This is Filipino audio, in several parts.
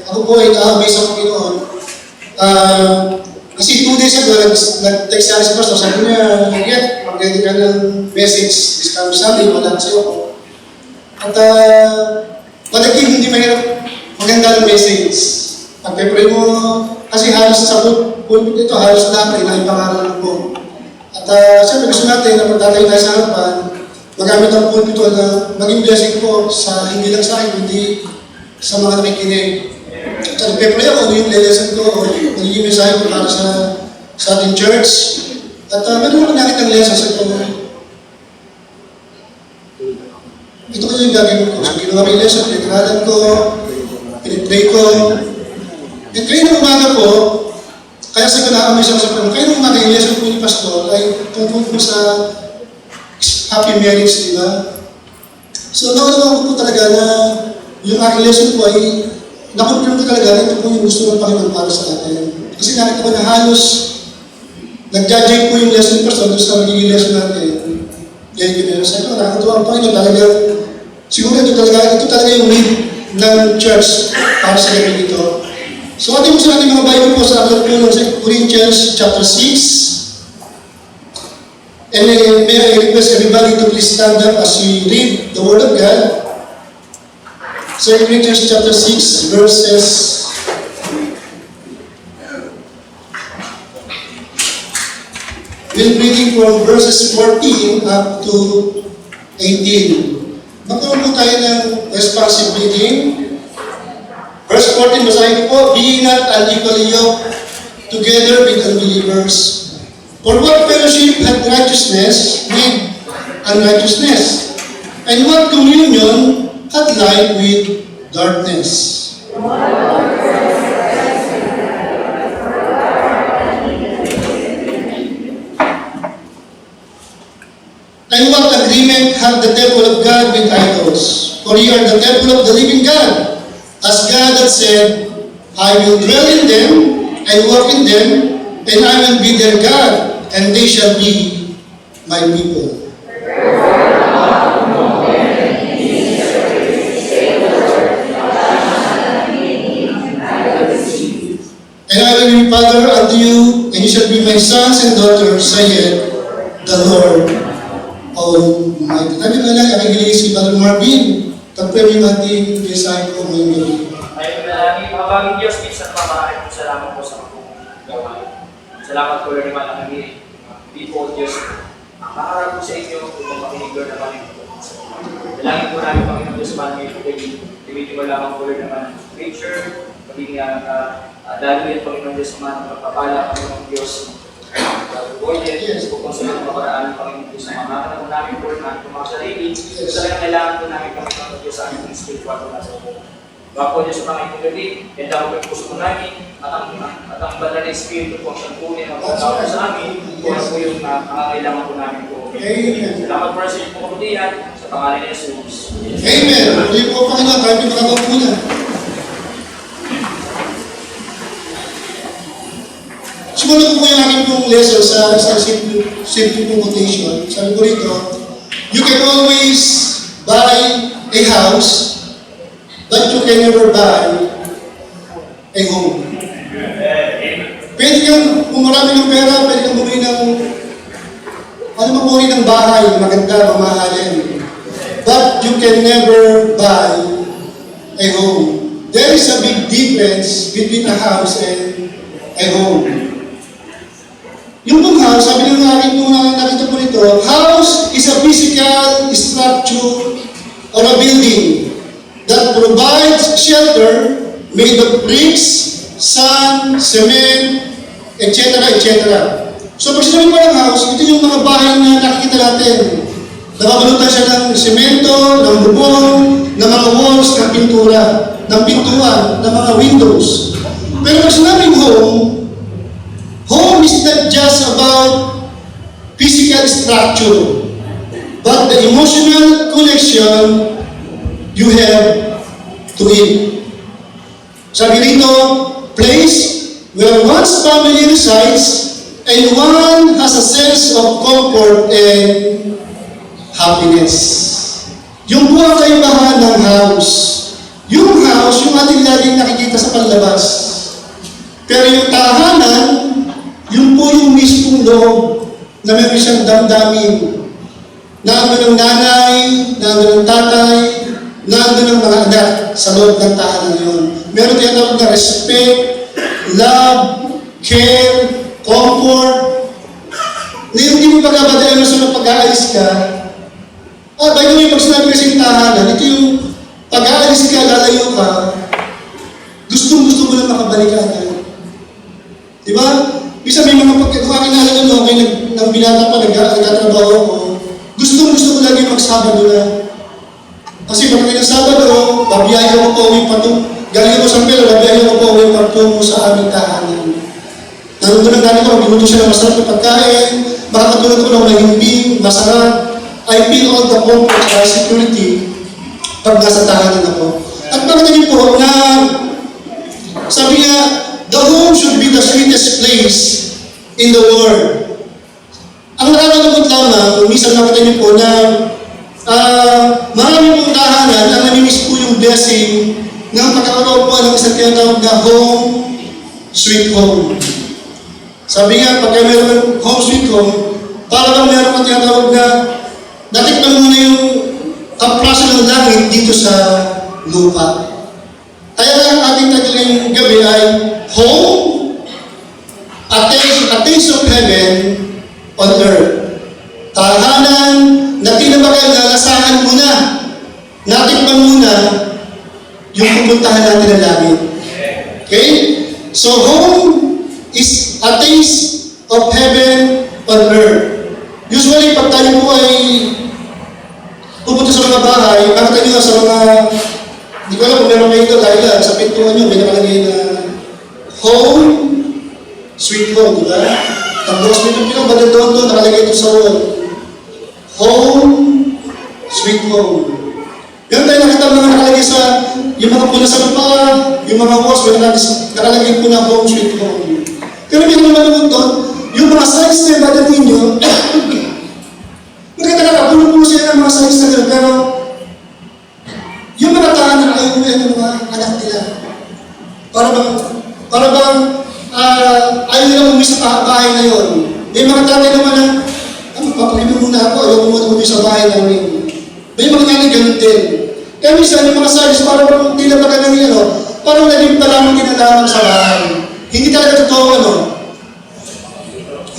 Ako po ay na-amaze ako Pinoon. Kasi 2 days ago, nag-text sa si Pastor, sabi niya, Get, mag-ready ka ng message this coming Sunday, wala kasi ako. At palaging hindi mahirap maganda ng message. Pag-pray mo, kasi halos sa pulpit ito, halos lahat ay naipangaral po. At siyempre gusto natin na magtatay tayo sa harapan, magamit ang pulpit ito na maging blessing po sa hindi lang sa akin, kundi sa mga nakikinig. At nagpe-pray ako, yung lesson ko, nagiging mensahe ko para sa ating church. At meron ako nakitang lesson sa ito. Ito ko yung gagawin ko. So, ginawa ko yung lesson, pinag-aralan ko, pinag-pray ko. At kayo ng umaga po, kaya sa kanakamay sa kasapan, kayo ng umaga yung lesson po ni Pastor ay tungkol po sa happy marriage, di ba? So, nakunawa ko po talaga na yung aking lesson po ay nakonfirm ko talaga na ito po yung gusto ng Panginoon para sa atin. Kasi nakita ko na halos nag-judge po yung lesson ni Pastor doon sa magiging lesson natin. Kaya yun, sabi ko, nakakatuwa ang Panginoon talaga. Siguro ito talaga yung need ng church para sa gabi dito. So ating gusto natin mga Bible po sa aklat po ng Corinthians chapter 6. And may I request everybody to please stand up as we read the Word of God. 2 Corinthians chapter 6 verses we'll reading from verses 14 up to 18. Magkaroon po tayo ng responsive reading. Verse 14, basahin ko po, Be not unequally yoked together with unbelievers. For what fellowship hath righteousness with unrighteousness? And what communion hath light with darkness? And what agreement hath the temple of God with idols? For ye are the temple of the living God. As God hath said, I will dwell in them and walk in them, and I will be their God, and they shall be my people. And I will be Father unto you, and you shall be my sons and daughters, saith the Lord Almighty. Nabi na lang, aking hiligis si Brother Marvin, tagpwede yung ating design ko ngayong gabi. Ayun na lang, mabaging Diyos, minsan pamaharin po, salamat po sa akong gawain. Salamat po rin naman ang kami, people, Diyos, makaharap po sa inyo, kung makinig Lord naman ito. Dalangin po namin, Panginoon Diyos, maraming po kayo, timitin mo lamang po rin naman ang scripture, maging dahil Panginoon Diyos, magpapala, Panginoon Diyos, yes, kung sa mga maparaan, Panginoon Diyos, sa mga anak namin po rin namin mga sarili, talagang kailangan po namin Panginoon Diyos sa aming spiritual po nasa po. Bako Diyos sa Panginoon gabi, and daw po yung puso namin, at ang banal na Espiritu po ang sangkunin ang pagkakaw sa amin, kung ano po yung kailangan po namin po. Amen. Salamat po rin sa inyong pagkakutihan, sa pangalan ni Jesus. Amen. Hindi po Panginoon, kahit yung makakaupo na. Siguro po yung aking pong lesson sa simple pong quotation. Sabi ko rito, you can always buy a house, but you can never buy a home. Pwede kang, kung marami ng pera, pwede kang bumili ng ng bahay, maganda, mamahalin. But you can never buy a home. There is a big difference between a house and a home. Yung pong house, sabi ng aking nakita po nito, house is a physical structure or a building that provides shelter made of bricks, sand, cement, etc. etc. So pag sinabi ko ng house, ito yung mga bahay na nakikita natin. Nakabalutan siya ng semento, ng bubong, ng mga walls, ng pintura, ng pintuan, ng mga windows. Pero pag sinabing home is not just about physical structure, but the emotional connection you have to it. Sabi rito, place where one's family resides and one has a sense of comfort and happiness. Yung buong kaibahan ng house, Yung house, yung ating laging nakikita sa panlabas. Pero yung tahanan, yun po yung mismong loob na meron siyang damdamin. Nandun ng nanay, nandun ng tatay, nandun ng mga anak sa loob ng tahanan yun. Meron tinatawag na respect, love, care, comfort, na yung hindi mo pagkabadayan mo sa pag-aalis ka. By the way, pag sinabi kasi yung tahanan, ito yung pag-aalis ka, lalayo ka, gustong-gusto mo lang makabalik agad. Diba? Bisa may mga pagkakalala ko, okay, nang binata pa, nagtatrabaho ko, gustong-gusto ko lagi magsabado na. Kasi pag ng Sabado, babiyahe ako po uwi patungo. Galing ako sa Pelo, babiyahe ako po uwi patungo sa aming tahanan. Nandun ang galing ko, binuto siya ng masarap na pagkain, makakatulog ko ng mahimbing, masarap. I feel all the comfort and security pag nasa tahanan ako. At bakit din po na sabi nga, the home should be the sweetest place in the world. Ang nakakalungkot lamang, minsan nakita niyo po na marami pong tahanan na namimiss po yung blessing ng pagkakaroon po ng isang tinatawag na home, sweet home. Sabi nga, pagka meron ng home, sweet home, para bang meron kang tinatawag na natikman mo na yung kapraso ng langit dito sa lupa. Kaya ang ating tagling gabi ay home, a taste of heaven on earth. Tahanan na tinabagal na lasahan mo na, natikman mo na yung pupuntahan natin ng langit. Okay? So home is a taste of heaven on earth. Usually, pag tayo po ay pupunta sa mga bahay, makita nyo sa mga, hindi ko alam kung meron kayo ito, dahil sa pintuan nyo, may nakalagay na home, sweet home, di ba? Tapos may pintuan, banda doon, nakalagay ito sa wall. Home, sweet home. Yan tayo nakita mga nakalagay sa, yung mga pula sa lupa, yung mga walls, may nakalagay po na home, sweet home. Pero may naman doon, yung mga size na banda ninyo, maganda ka, puno-puno sila ng mga size na gano'n, pero yung mga tahanan ay umuwi ng mga anak nila. Para bang ayaw nila umuwi sa bahay na yun. May mga tatay naman na, magpapakino muna ako, ayaw umuwi sa bahay namin. May mga nanay ganun din. Kaya minsan, yung mga size, parang tila pa ganun yan, parang naging palamang kinalaman sa bahay. Hindi talaga totoo,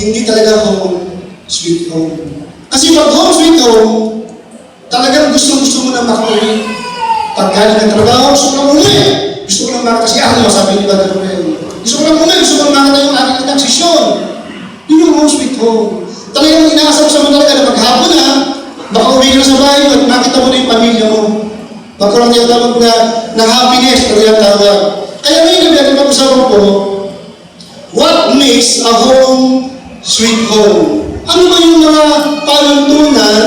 hindi talaga home, sweet home. Kasi pag home, sweet home, talagang gusto mo na makauwi. Pag galing ng trabaho, gusto ko na umuwi. Gusto ko na makita si Ano, sabi ni Brother Romel. Gusto ko na umuwi, gusto ko na makita yung aking transition. Yun yung home, sweet home. Talagang inaasam sa mga talaga na maghapon na, makauwi ka na sa bahay mo at makita mo na yung pamilya mo. Magkaroon niya tawag na happiness, kaya tawag. Kaya ngayon, natin pag-usapan po, what makes a home sweet home? Ano ba yung mga panuntunan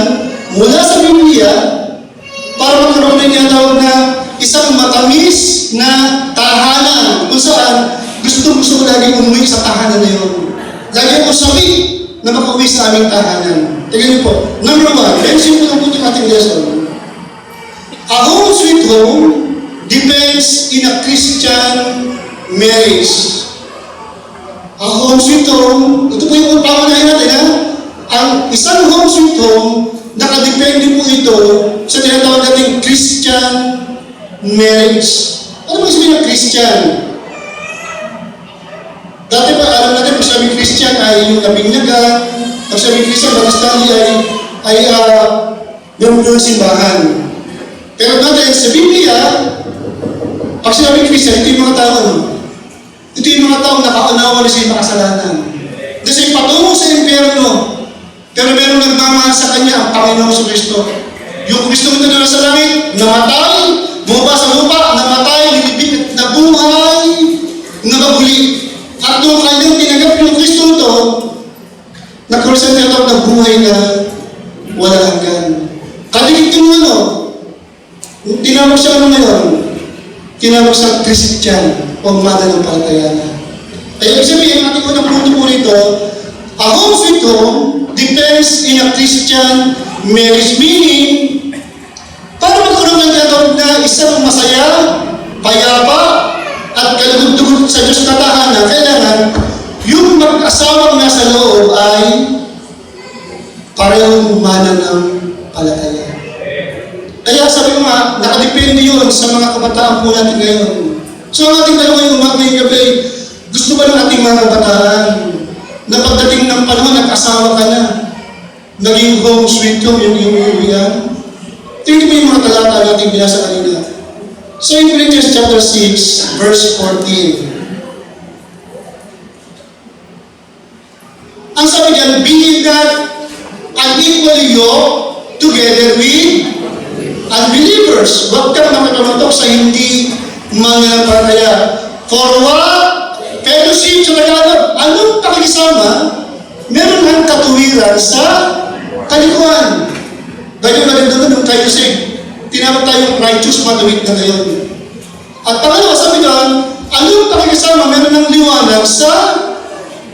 mula sa Biblia para magkaroon na tinatawag na isang matamis na tahanan kung saan gusto ko lagi umuwi sa tahanan na yun. Lagi ako sabi na makauwi sa aming tahanan. Tingnan niyo po. Number 1, very simple lang po yung ating lesson. A home sweet home depends in a Christian marriage. A home sweet home, ito po yung pangunahin natin, ha? Ang isang home sweet home, nakadepende po ito sa tinatawag natin Christian marriage. Ano ba sabihin ng Christian? Dati pa, alam natin, pag sabi Christian ay yung nabinyagan, pag sabi Christian, Batistani ay yung simbahan. Pero natin, sa Biblia, pag sinabi Christian, ito yung mga tao, ito yung mga taong nakaunawa na sa makasalanan. Kasi patungo sa impyerno, pero merong nagmamahal sa Kanya, ang Panginoon sa Kristo. Yung Kristo ito na sa langit, namatay, bumaba sa lupa, namatay, nilibig, nabuhay, nababuli. At nung kanyang tinanggap yung Kristo ito, nagkaroon sa tinatawag na buhay na wala hanggan. Kaligit yung tinawag siya ngayon, tinawag sa Christian o mananampalataya na. Kaya ibig sabihin, ating unang punto po rito, a home sweet home depends in a Christian marriage. Meaning, para magkaroon ng tinatawag na isang masaya, payapa, at kalugod-dugod sa Diyos na tahanan, kailangan yung mag-asawang nasa loob ay parehong mana ng palataya. Kaya sabi ko nga, nakadepende yun sa mga kabataan po natin ngayon. So ang ating tanong ngayong ngayong gabi, gusto ba ng ating mga kabataan na pagdating ng panahon, nag-asawa ka na, naging home sweet home yung iuwian? Tingnan mo yung mga talata natin binasa kanina. So in Philippians chapter 6, verse 14. Ang sabi diyan, be not unequally yoked together with unbelievers. Huwag kang makakamantok sa hindi mananampalataya. For what? Fellowship sa Tagalog. Anong pakikisama? Meron ang katuwiran sa kalikuan. Ganyan na rin doon yung tayo kasi tinawag tayong righteous matuwid na ngayon. At pangalawa, sabi doon, anong pakikisama? Meron ng liwanag sa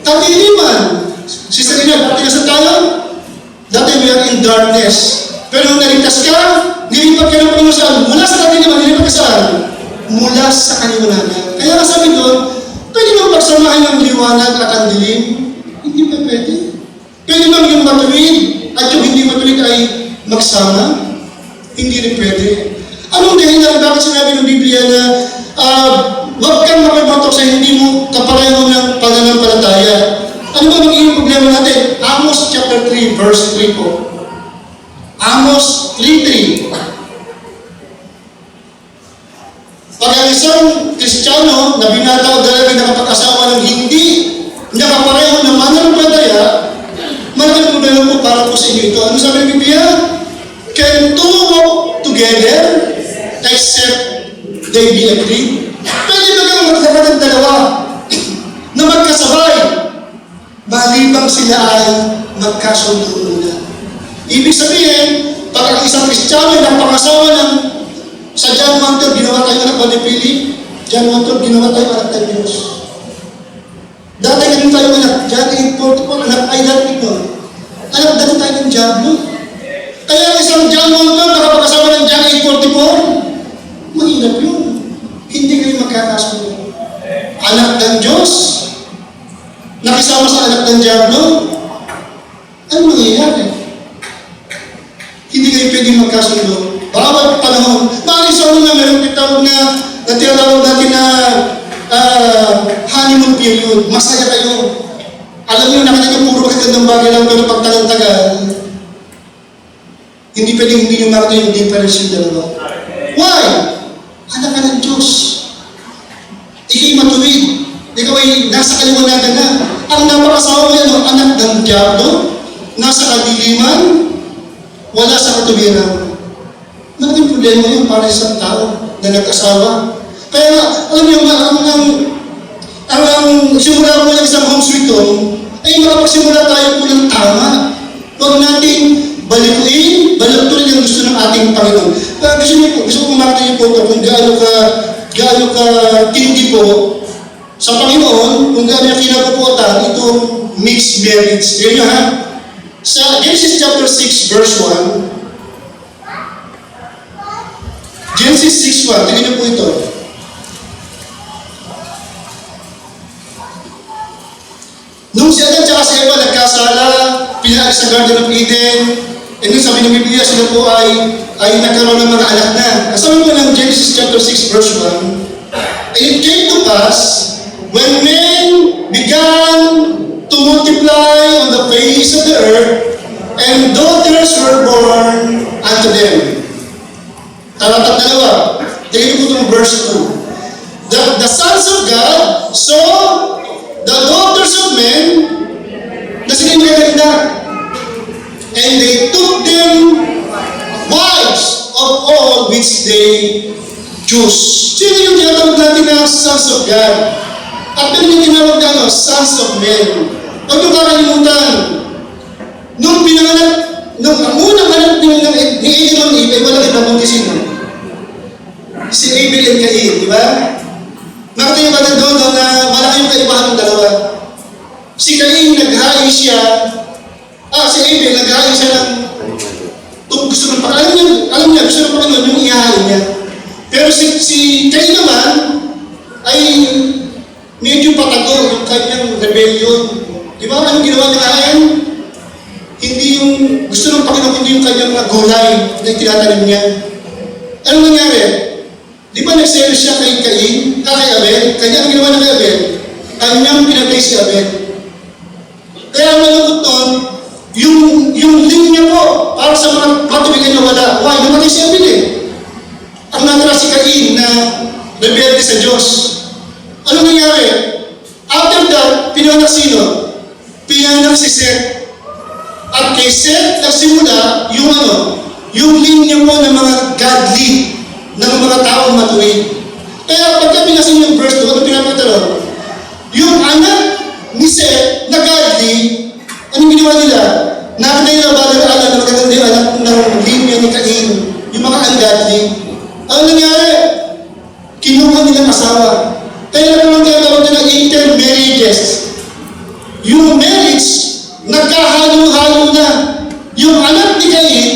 kadiliman. Sister Ina, pagkinasan tayo? Dati we are in darkness. Pero nung naligtas ka, nilipat ka ng Panginoon saan? Mula sa kadiliman, nilipat ka saan? Mula sa kaliwanagan. Kaya nga sabi doon, pwede bang pagsamahin ng liwanag at ang dilim? Hindi pa pwede. Pwede bang yung matuwid at yung hindi matuwid ay magsama? Hindi rin pwede. Anong dahilan bakit sinabi ng Biblia na huwag kang makibatok sa hindi mo kapareho ng pananampalataya? Ano ba magiging problema natin? Amos chapter 3, verse 3 po. Amos 3:3. Pag ang isang Kristiyano na binata o dalaga nakapag-asawa ng hindi nakapareho ng mananampalataya, malaking problema po para po sa inyo ito. Ano sabi ng Biblia? Can two walk together except they be agreed? Pwede ba kang magkakaroon ng dalawa na magkasabay malibang sila ay magkasundo muna? Ibig sabihin, pag ang isang Kristiyano ay napangasawa ng sa John 1:12, ginawa tayo anak ni Philip. John 1:12, ginawa tayo anak ng Diyos. Dati ganun tayo anak. John 8:44, anak ay dating nun. Anak dati tayo ng Diablo. Kaya ang isang John 1:12, nakapag-asawa ng John 8:44, mahirap yun. Hindi kayo magkakasundo. Anak ng Diyos, nakisama sa anak ng Diablo, ano mangyayari? Hindi kayo pwedeng magkasundo. Bawat panahon. Maaaring sa una, meron tinatawag na tinatawag natin na honeymoon period. Masaya kayo. Alam niyo, nakita niyo puro magagandang bagay lang, pero pag tagal-tagal, hindi pwedeng hindi niyo makita yung difference yung dalawa. Why? Anak ka ng Diyos. Ika'y matuwid. Ikaw ay nasa kaliwanagan na. Ang napakasawa mo yan, anak ng Diablo, nasa kadiliman, wala sa katuwiran. Malaking problema yun para sa isang tao na nag-asawa. Kaya nga, alam niyo, ang simula po ng isang home sweet home, ay makapagsimula tayo po ng tama. Huwag natin balikuin ang gusto ng ating Panginoon. Gusto ko makita niyo po ito kung gaano ka tindi po sa Panginoon, kung gaano niya kinabubuotan itong mixed marriage. Yan nyo ha? Sa Genesis chapter 6, verse 1, Genesis 6:1, tingnan niyo po ito. Nung si Adan at si Eva nagkasala, pinaalis sa Garden of Eden, and then sabi ng Biblia, sila po ay nagkaroon ng mga anak na. Sabi po ng Genesis chapter 6, verse 1, and it came to pass, when men began to multiply on the face of the earth, and daughters were born unto them. Talatang dalawa. Tingnan po itong verse 2. The sons of God saw the daughters of men na sila yung magaganda. And they took them wives of all which they choose. Sino yung tinatawag natin na sons of God? At pero yung tinatawag na sons of men. Huwag yung kakalimutan. Nung pinanganak, nung unang anak ni Adam and Eve, ay walang iba kundi sino? Si Abel and Cain, di ba? Nakita niyo ba doon na malaki yung kaibahan ng dalawa? Si Cain, naghain siya, si Abel, naghain siya ng gusto ng Panginoon. Alam niya, gusto ng Panginoon yung ihahain niya. Pero si Cain naman ay medyo patago yung kanyang rebellion. Di ba? Anong ginawa niya ngayon? Hindi yung gusto ng Panginoon, hindi yung kanyang mga gulay na itinatanim niya. Anong nangyari? Di ba nagselos siya kay Cain, kay Abel? Kanya ang ginawa niya kay Abel, kanyang pinatay si Abel. Kaya malungkot nun, yung link niya po, para sa mga matubigan niya wala. Why? Namatay si Abel eh. Ang natira si Cain na rebelde sa Diyos. Ano nangyari? After that, pinanak sino? Pinanak si Seth. At kay Seth, nagsimula yung linya po ng mga godly, ng mga taong matuwid. Kaya pagka pinasin yung verse 2, ano pinapakita ron? Yung anak ni Seth na godly, anong ginawa nila? Nakita nila ba nag-aaral na magaganda yung anak ng linya ni Cain, yung mga ungodly. Ano nangyari? Kinuha nilang asawa. Kaya naman tinatawag na intermarriages. Yung marriage, nagkahalo-halo na. Yung anak ni Cain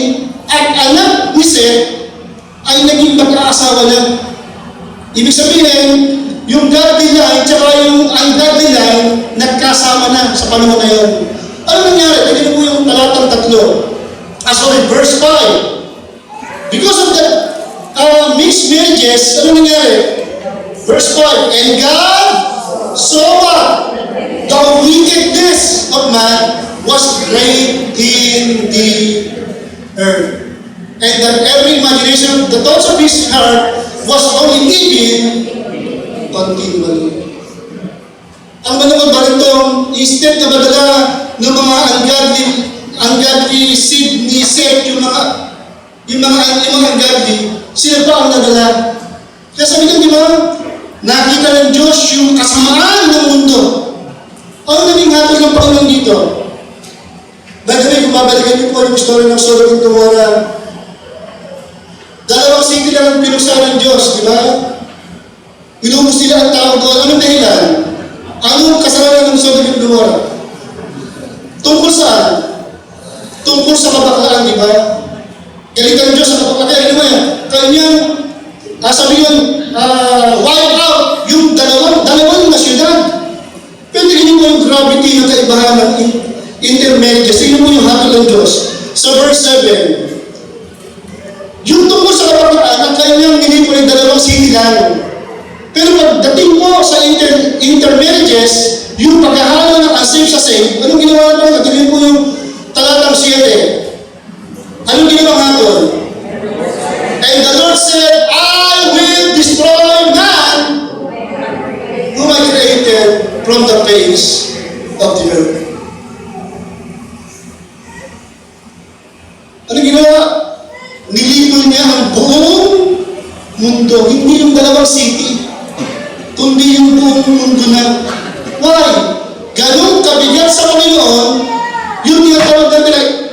at anak ni Seth ay naging mag-aasawa na. Ibig sabihin, yung godly line at yung ungodly line nagkasama na sa panahon na yun. Ano nangyari? Tignan mo yung talatang 3. Verse 5. Because of the mixed marriages, ano nangyari? Verse 5, and God saw what? The wickedness of man was great in the earth. And that every imagination, the thoughts of his heart was only evil continually. Ang manunod ba nitong instead na madala ng mga ungodly seed ni Seth, yung mga ungodly, sila pa ang nadala. Kaya sabi ko, di ba? Nakita ng Diyos yung kasamaan ng mundo. Ano naging hatol ng Panginoon dito? By the way, kung babalikan niyo po yung story ng Sodom at Gomorrah, dalawang city lang ang pinuksan ng Diyos, di ba? Inubos nila ang tao doon. Anong dahilan? Anong kasalanan ng Sodom at Gomorrah? Tungkol saan? Tungkol sa kabaklaan, di ba? Galitan ng Diyos sa kabaklaan. Ano ba yan? Kanyang sabi yun, wipe out yung dalawang na syudad. Pero tingnan mo yung gravity ng kaibahan ng intermarriages. Tingnan mo yung hatol ng Diyos. Sa verse 7, yung tungkol sa kapagkaan, ang kanyang nilipon ng dalawang city lang. Pero pagdating mo sa intermarriages, yung paghahalo ng unsafe sa safe, anong ginawa ito? Nagdilin mo yung talatang 7. Anong ginawa hatol? And the Lord said, I will destroy man whom I created from the face of the earth. Ano ginawa? Nilipol niya ang buong mundo. Hindi yung dalawang city, kundi yung buong mundo na. Why? Ganun kabigat sa Panginoon, yung tinatawag natin ay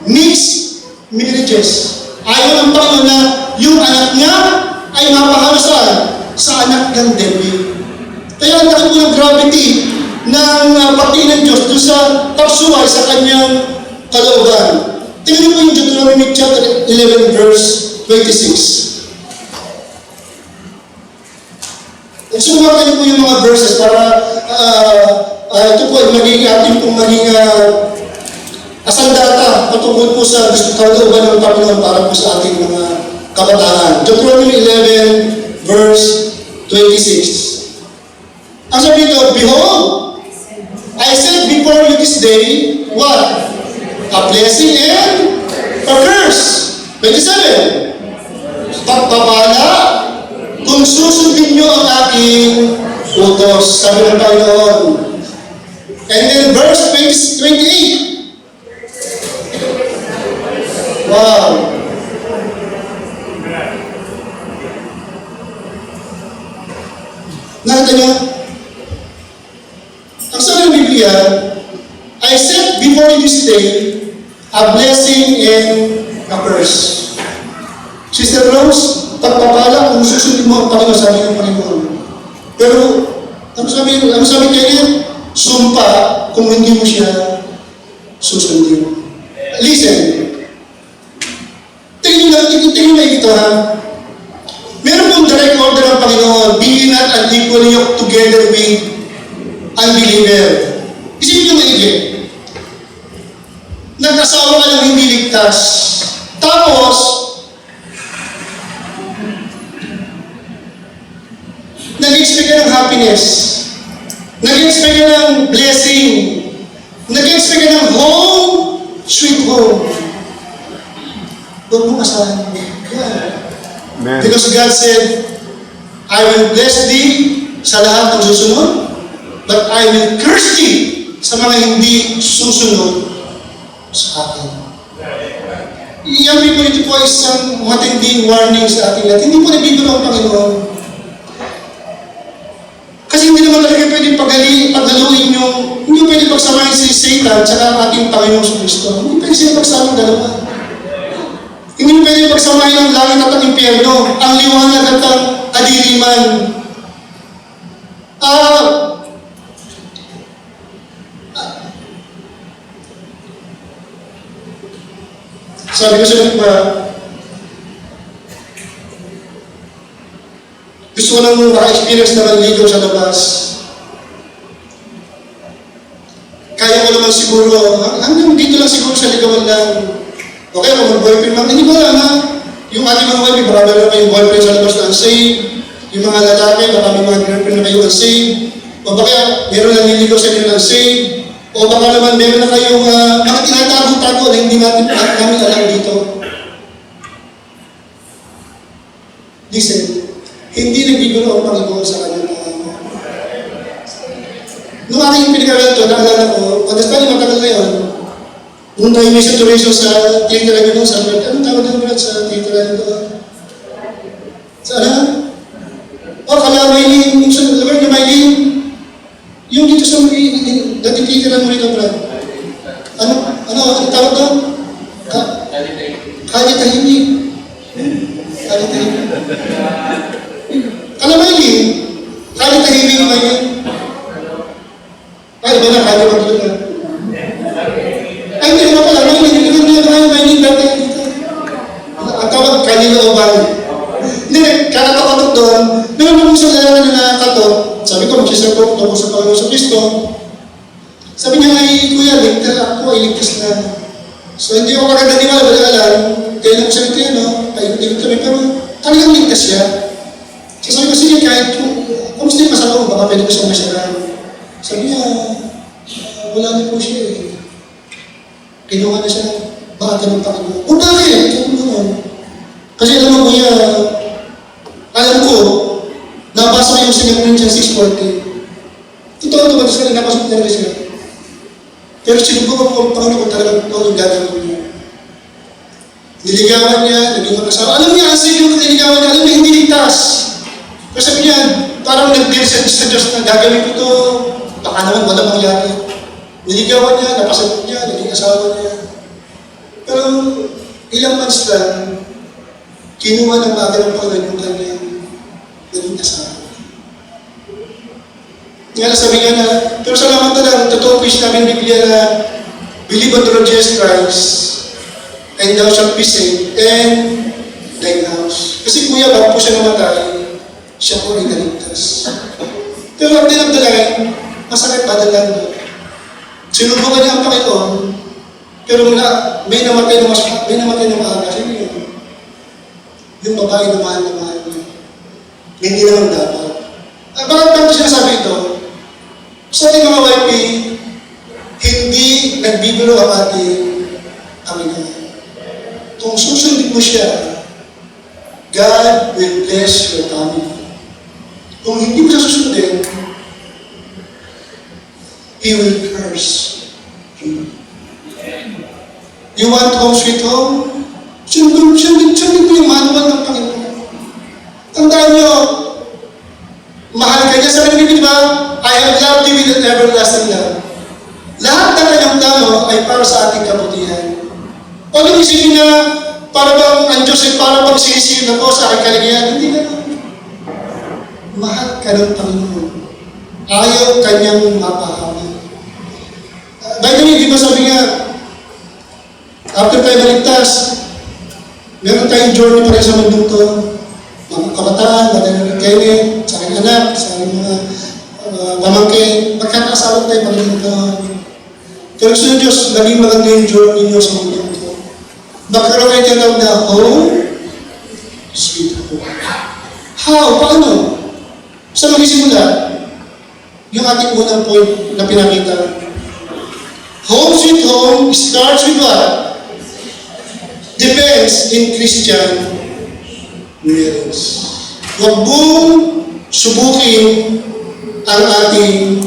mixed marriages. Ayaw ng Panginoon na yung anak niya ay mapahalo saan? Sa anak ng David. Kaya ang laki po ng gravity ng pati ng Diyos doon sa pagsuway sa kanyang kalooban. Tingnan mo yung Deuteronomy chapter 11 verse 26. Sumakan niyo po yung mga verses para ito po ay magiging ating pong maging asandata patungkol po sa gusto kalooban ng Panginoon para po sa ating mga kabataan. Deuteronomy 11 verse 26. Ang sabi nito, behold, I set before you this day, what? A blessing and a curse. 27. Pagpapala kung susundin nyo ang aking utos, sabi ng Panginoon. And then verse 28. Wow. Nakita niyo? Ang sabi ng Biblia, I set before you this day a blessing and a curse. Sister Rose, pagpapala kung susundin mo ang Panginoon, sabi ng Panginoon. Pero, ano sabi kayo? Sumpa kung hindi mo siya susundin. Listen. Tingnan na ito ha. Meron pong direct order ng Panginoon, be not unequally yoked together with unbeliever. Isipin nyo maigi. Nag-asawa ka ng hindi ligtas. Tapos, nag-expect ka ng happiness. Nag-expect ka ng blessing. Nag-expect ka ng home, sweet home. Huwag mong asahan mo. Amen. Because God said, I will bless thee sa lahat ng susunod, but I will curse thee sa mga hindi susunod sa akin. Iyan po, ito po ay isang matinding warning sa ating lahat. Hindi po nabibiro ang Panginoon. Kasi hindi naman talaga pwede paghaluin yung, hindi pwede pagsamahin si Satan at ang ating Panginoong Kristo. Hindi pwede sila pagsamahin dalawa. Hindi pwede pagsamahin ang langit at ang impyerno, ang liwanag at ang kadiliman. Sabi ko sa iba, gusto ko lang maka-experience na manligaw sa labas. Kaya ko naman siguro, hanggang dito lang siguro sa ligawan lang. Okay, kung mag-boyfriend lang, hindi ko alam ha. Yung ating mga wife, marami na kayong boyfriend sa labas na unsaved. Yung mga lalaki, marami mga girlfriend na kayo unsaved. O baka meron lang niligaw sa inyo na unsaved. O baka naman meron na kayong mga tinatago-tago na hindi natin namin alam dito. Listen, hindi nagbibiro ang Panginoon sa kanyang tao. Nung aking pinag-aral ito, naalala ko, understand yung matagal na yun, nung tayo may saturation sa titira nyo doon, sabi, anong tawag doon ulit sa titira nyo doon? Sa ano? O, kala Maylin, yung sa lugar niya Maylin, yung dito sa dati titira mo rito, Brad. Ano tawag doon? Kali tahimik. Kali tahimik. Kala Maylin, kali tahimik Maylin. Ay, iba na, kali maglunan. Ay, hindi naman pala, Maylin dati dito. Ang tawag, kanila o bali. Hindi, kakatakotok doon. Meron mo sa lalaki na nakakatok. Sabi ko, mag-share ko tungkol sa Panginoon sa Kristo. Sabi niya, ay, kuya, ligtas ako, ay ligtas na. So, hindi ako kagandaniwala, balalan. Kaya lang ko sa ito, no? Ay, hindi kami, pero talagang ligtas siya. So, sabi ko, sige, kahit kumusta yung masama mo, baka pwede ko siyang masyaran. Sabi niya, wala na po siya eh. Kinuha na siya, baka ganun pa kanya. O bakit? Sabi ko naman. Kasi alam mo kuya, alam ko, nabasa ko yung 2 Corinthians 6:14. Totoo naman, kasi nabasa ko talaga siya. Pero sinubukan ko ang Panginoon kung talagang ito ang gagawin niya. Niligawan niya, naging mag-asawa. Alam niya, ang yung niligawan niya, alam niya, hindi ligtas. Kasi sabi niya, parang nag-deal sa Diyos na gagawin ko ito, baka naman wala mangyari. Niligawan niya, napasagot niya, naging asawa niya. Pero ilang months lang, kinuha ng bagay ng Panginoon yung kanyang naging asawa. Nga sabi niya na, pero salamat na lang, totoo po namin Biblia na believe on the Lord Jesus Christ and thou shalt be saved and thine house. Kasi kuya, bago po siya namatay, siya po ay naligtas. Pero ang dinagdagan, masakit badalan doon. Sinubukan niya ang Panginoon, pero may namatay na maaga. Sino yun? Yung babae na mahal niya. Hindi naman dapat. Bakit siya sabi ito? Sa ating mga wifey, hindi nagbibiro ang ating Panginoon. Kung susundin mo siya, God will bless your family. Kung hindi mo siya susundin, He will curse you. You want home sweet home? Sundin mo yung manual ng Panginoon. Tandaan nyo, mahal ka niya sa kanila, di ba? I have loved you with an everlasting love. Lahat ng kanyang plano ay para sa ating kabutihan. O nung isipin na para bang ang Diyos ay para bang sinisip ako sa aking kaligayahan, hindi na. Mahal ka ng Panginoon. Ayaw kanyang mapahamak. By the way, di ba sabi nga, after tayo maligtas, meron tayong journey pa rin sa mundong to. mga kabataan, Brother Kenneth, sa aking anak, sa aking mga pamangkin, magkakasama tayo pag-ibig. Pero gusto ng Diyos, naging maganda yung journey ninyo sa mundo ito. Magkaroon kayo tinatawag na home, sweet home. How? Paano? Saan magsisimula? Yung ating unang point na pinakita. Home sweet home starts with what? Depends in Christian marriage. Huwag mong subukin ang ating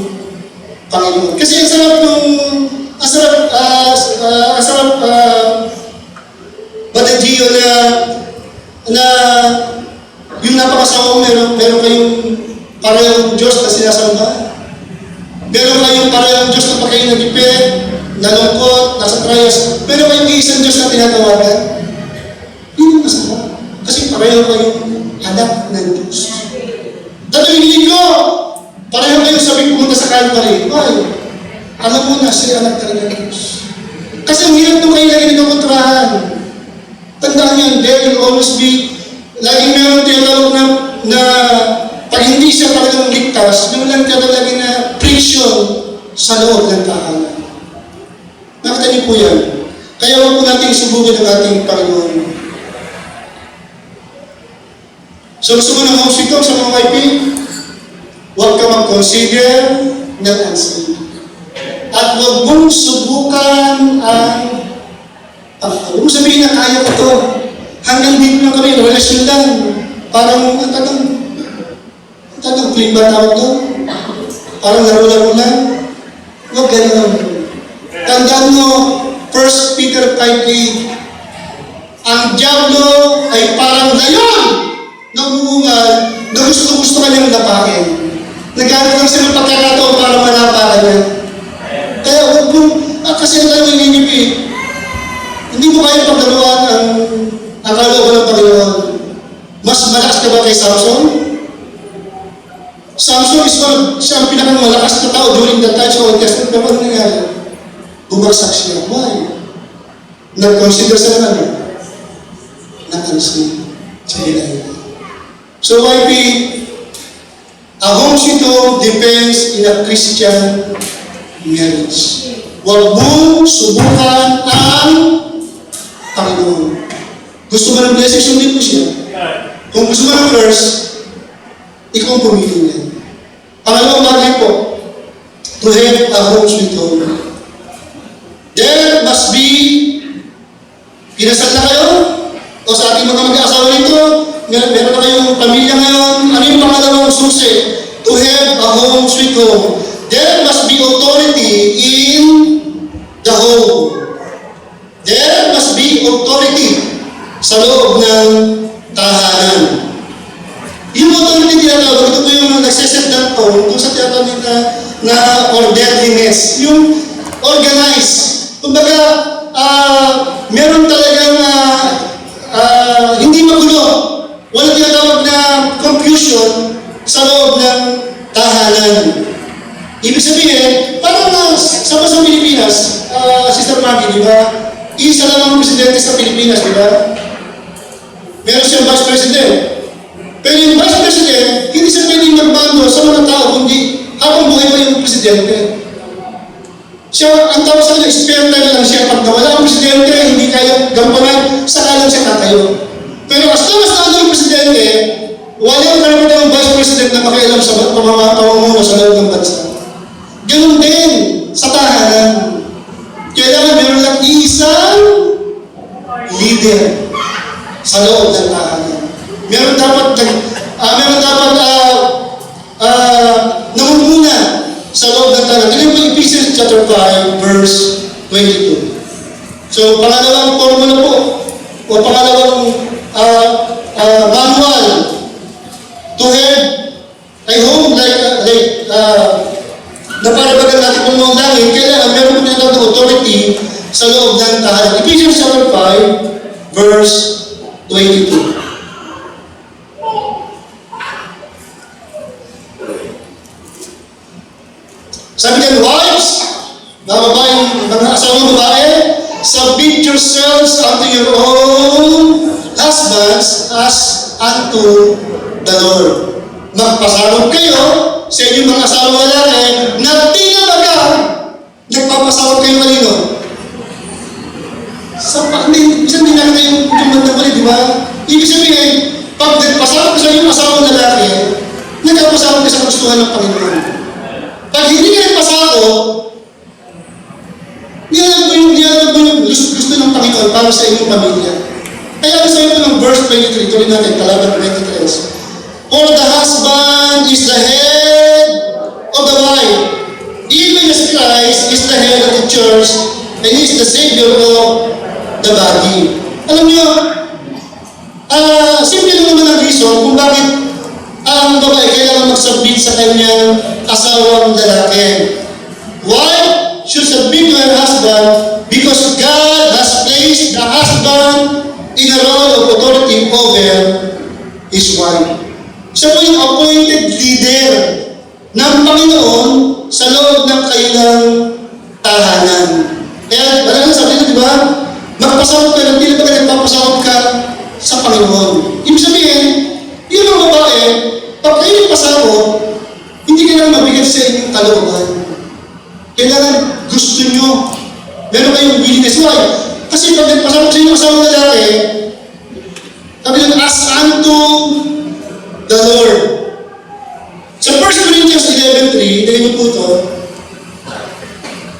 Panginoon. Kasi ang sarap Badagio na yung napakasawa meron kayong parehong Diyos na sinasamba. Meron kayong parehong Diyos na pagkain nagipit, nalungkot, nasa trials. Meron kayong isang Diyos na tinatawagan. Yun yung masarap. Kasi pareho kayong anak ng Diyos. Dito yung linggo, pareho kayong sabi pumunta sa Calvary. Why? Alam mo na siya anak talaga ng Diyos. Kasi ang hirap nung kayo lagi nagkakontrahan. Tandaan yan, there will always be, laging meron tinatawag na pag hindi siya talagang ligtas, yung lang tinatawag na friction sa loob ng tahanan. Nakita niyo po yan. Kaya huwag po natin subukin ang ating Panginoon. So gusto mo ng home sweet home sa mga YP? Huwag ka mag-consider ng unsaved. At huwag mong subukan ang huwag mong sabihin na kaya ko to. Hanggang dito lang kami, relasyon lang. Parang, ang tanong, clean ba tawag to? Parang laro-laro lang. Huwag ganun. Tandaan mo, 1 Peter 5:8, ang diablo ay parang layon na umuungal na gusto ka niyang lapakin. Naghanap lang siya ng pagkakataon para malapakan niya. Kaya huwag mo, kasi ang tanong ininipi, hindi mo kaya pagdaluan ang kalooban ng Panginoon. Mas malakas ka ba kay Samson? Samson siya ang pinakamalakas na tao during that time sa Old Testament. Pero ano nangyari? Bumagsak siya. Why? Nag-consider sa naman. Nag-unsaved. Sa Delilah. So, YP, a home sweet home depends in a Christian marriage. Huwag mong subukan ang Panginoon. Gusto mo ng blessing, sundin mo siya. Kung gusto mo ng curse, ikaw ang pumili niya. Pangalawang bagay po, to have a home sweet home. There must be, pinasal na kayo? O sa ating mga mag-aasawa nito, meron na kayong pamilya ngayon, ano yung pangalawang susi? To have a home sweet home. There must be authority in the home. There must be authority sa loob ng tahanan. Yung authority tinatawag, ito po yung nagsiset ng tone kung sa tinatawag na orderliness. Yung organize. Kumbaga, meron talagang hindi magulo. Walang tinatawag na confusion sa loob ng tahanan. Ibig sabihin, parang sa Pilipinas, Sister Maggie, di ba? Isa lang ang presidente sa Pilipinas, di ba? Meron siyang vice president. Pero yung vice president, hindi siya pwedeng magbando sa mga tao, kundi habang buhay pa yung presidente. Siya, ang tawag sa kanya, spare time lang siya. Pag nawala ang presidente, hindi kaya gampanan, saka lang siya tatayo. Pero as long as nandun yung presidente, walang karapatan ng vice president na makialam sa pamumuno sa loob ng bansa. Ganun din sa tahanan. Kailangan meron lang isang leader sa loob ng tahanan. Meron dapat namumuna sa loob ng tahanan. Tignan mo Ephesians chapter 5, verse 22. So, pangalawang formula po, o pangalawang manual to have a home na para bagal natin kung mga langit, kailangan meron po tinatawag ng authority sa loob ng tahanan. Ephesians chapter 5, verse 22. Sabi niyan, wives, mga asawang babae, submit yourselves unto your own husbands as unto the Lord. Magpasawag kayo sa inyong mga asawang lalaki na tinabaga nagpapasawag kayo malino. Minsan din nakita yung mandang mali, di ba? Ibig sabihin, pag nagpasawag ka sa inyong asawang lalaki, nagpapasawag ka sa gustuhan ng Panginoon. Pag hindi ka nagpasawag, niyalag mo yung gusto ng Panginoon para sa inyong pamilya. Kaya ang sabi ko ng verse 23, tuloy natin, Talata 23. For the husband is the head of the wife, even as Christ is the head of the church, and he is the Savior of the body. Alam niyo, simple lang naman ang reason kung bakit ang babae kailangan mag-submit sa kanyang asawang lalaki. Wife should submit to her husband because God has placed the husband in a role of authority over his wife. Siya po yung appointed leader ng Panginoon sa loob ng kailang tahanan. Kaya, wala na sabi na, di ba? Magpasawag ka, hindi na ba nagpapasawag ka sa Panginoon? Ibig sabihin, yun ang babae, pag kayo nagpasawag, hindi ka lang mabigat sa inyong kalooban. Kailangan gusto nyo. Meron kayong willingness. Why? Kasi pag nagpasawag sa inyong asawang lalaki, sabi nyo, as unto the Lord. Sa 1 Corinthians 11:3, dahil mo po ito,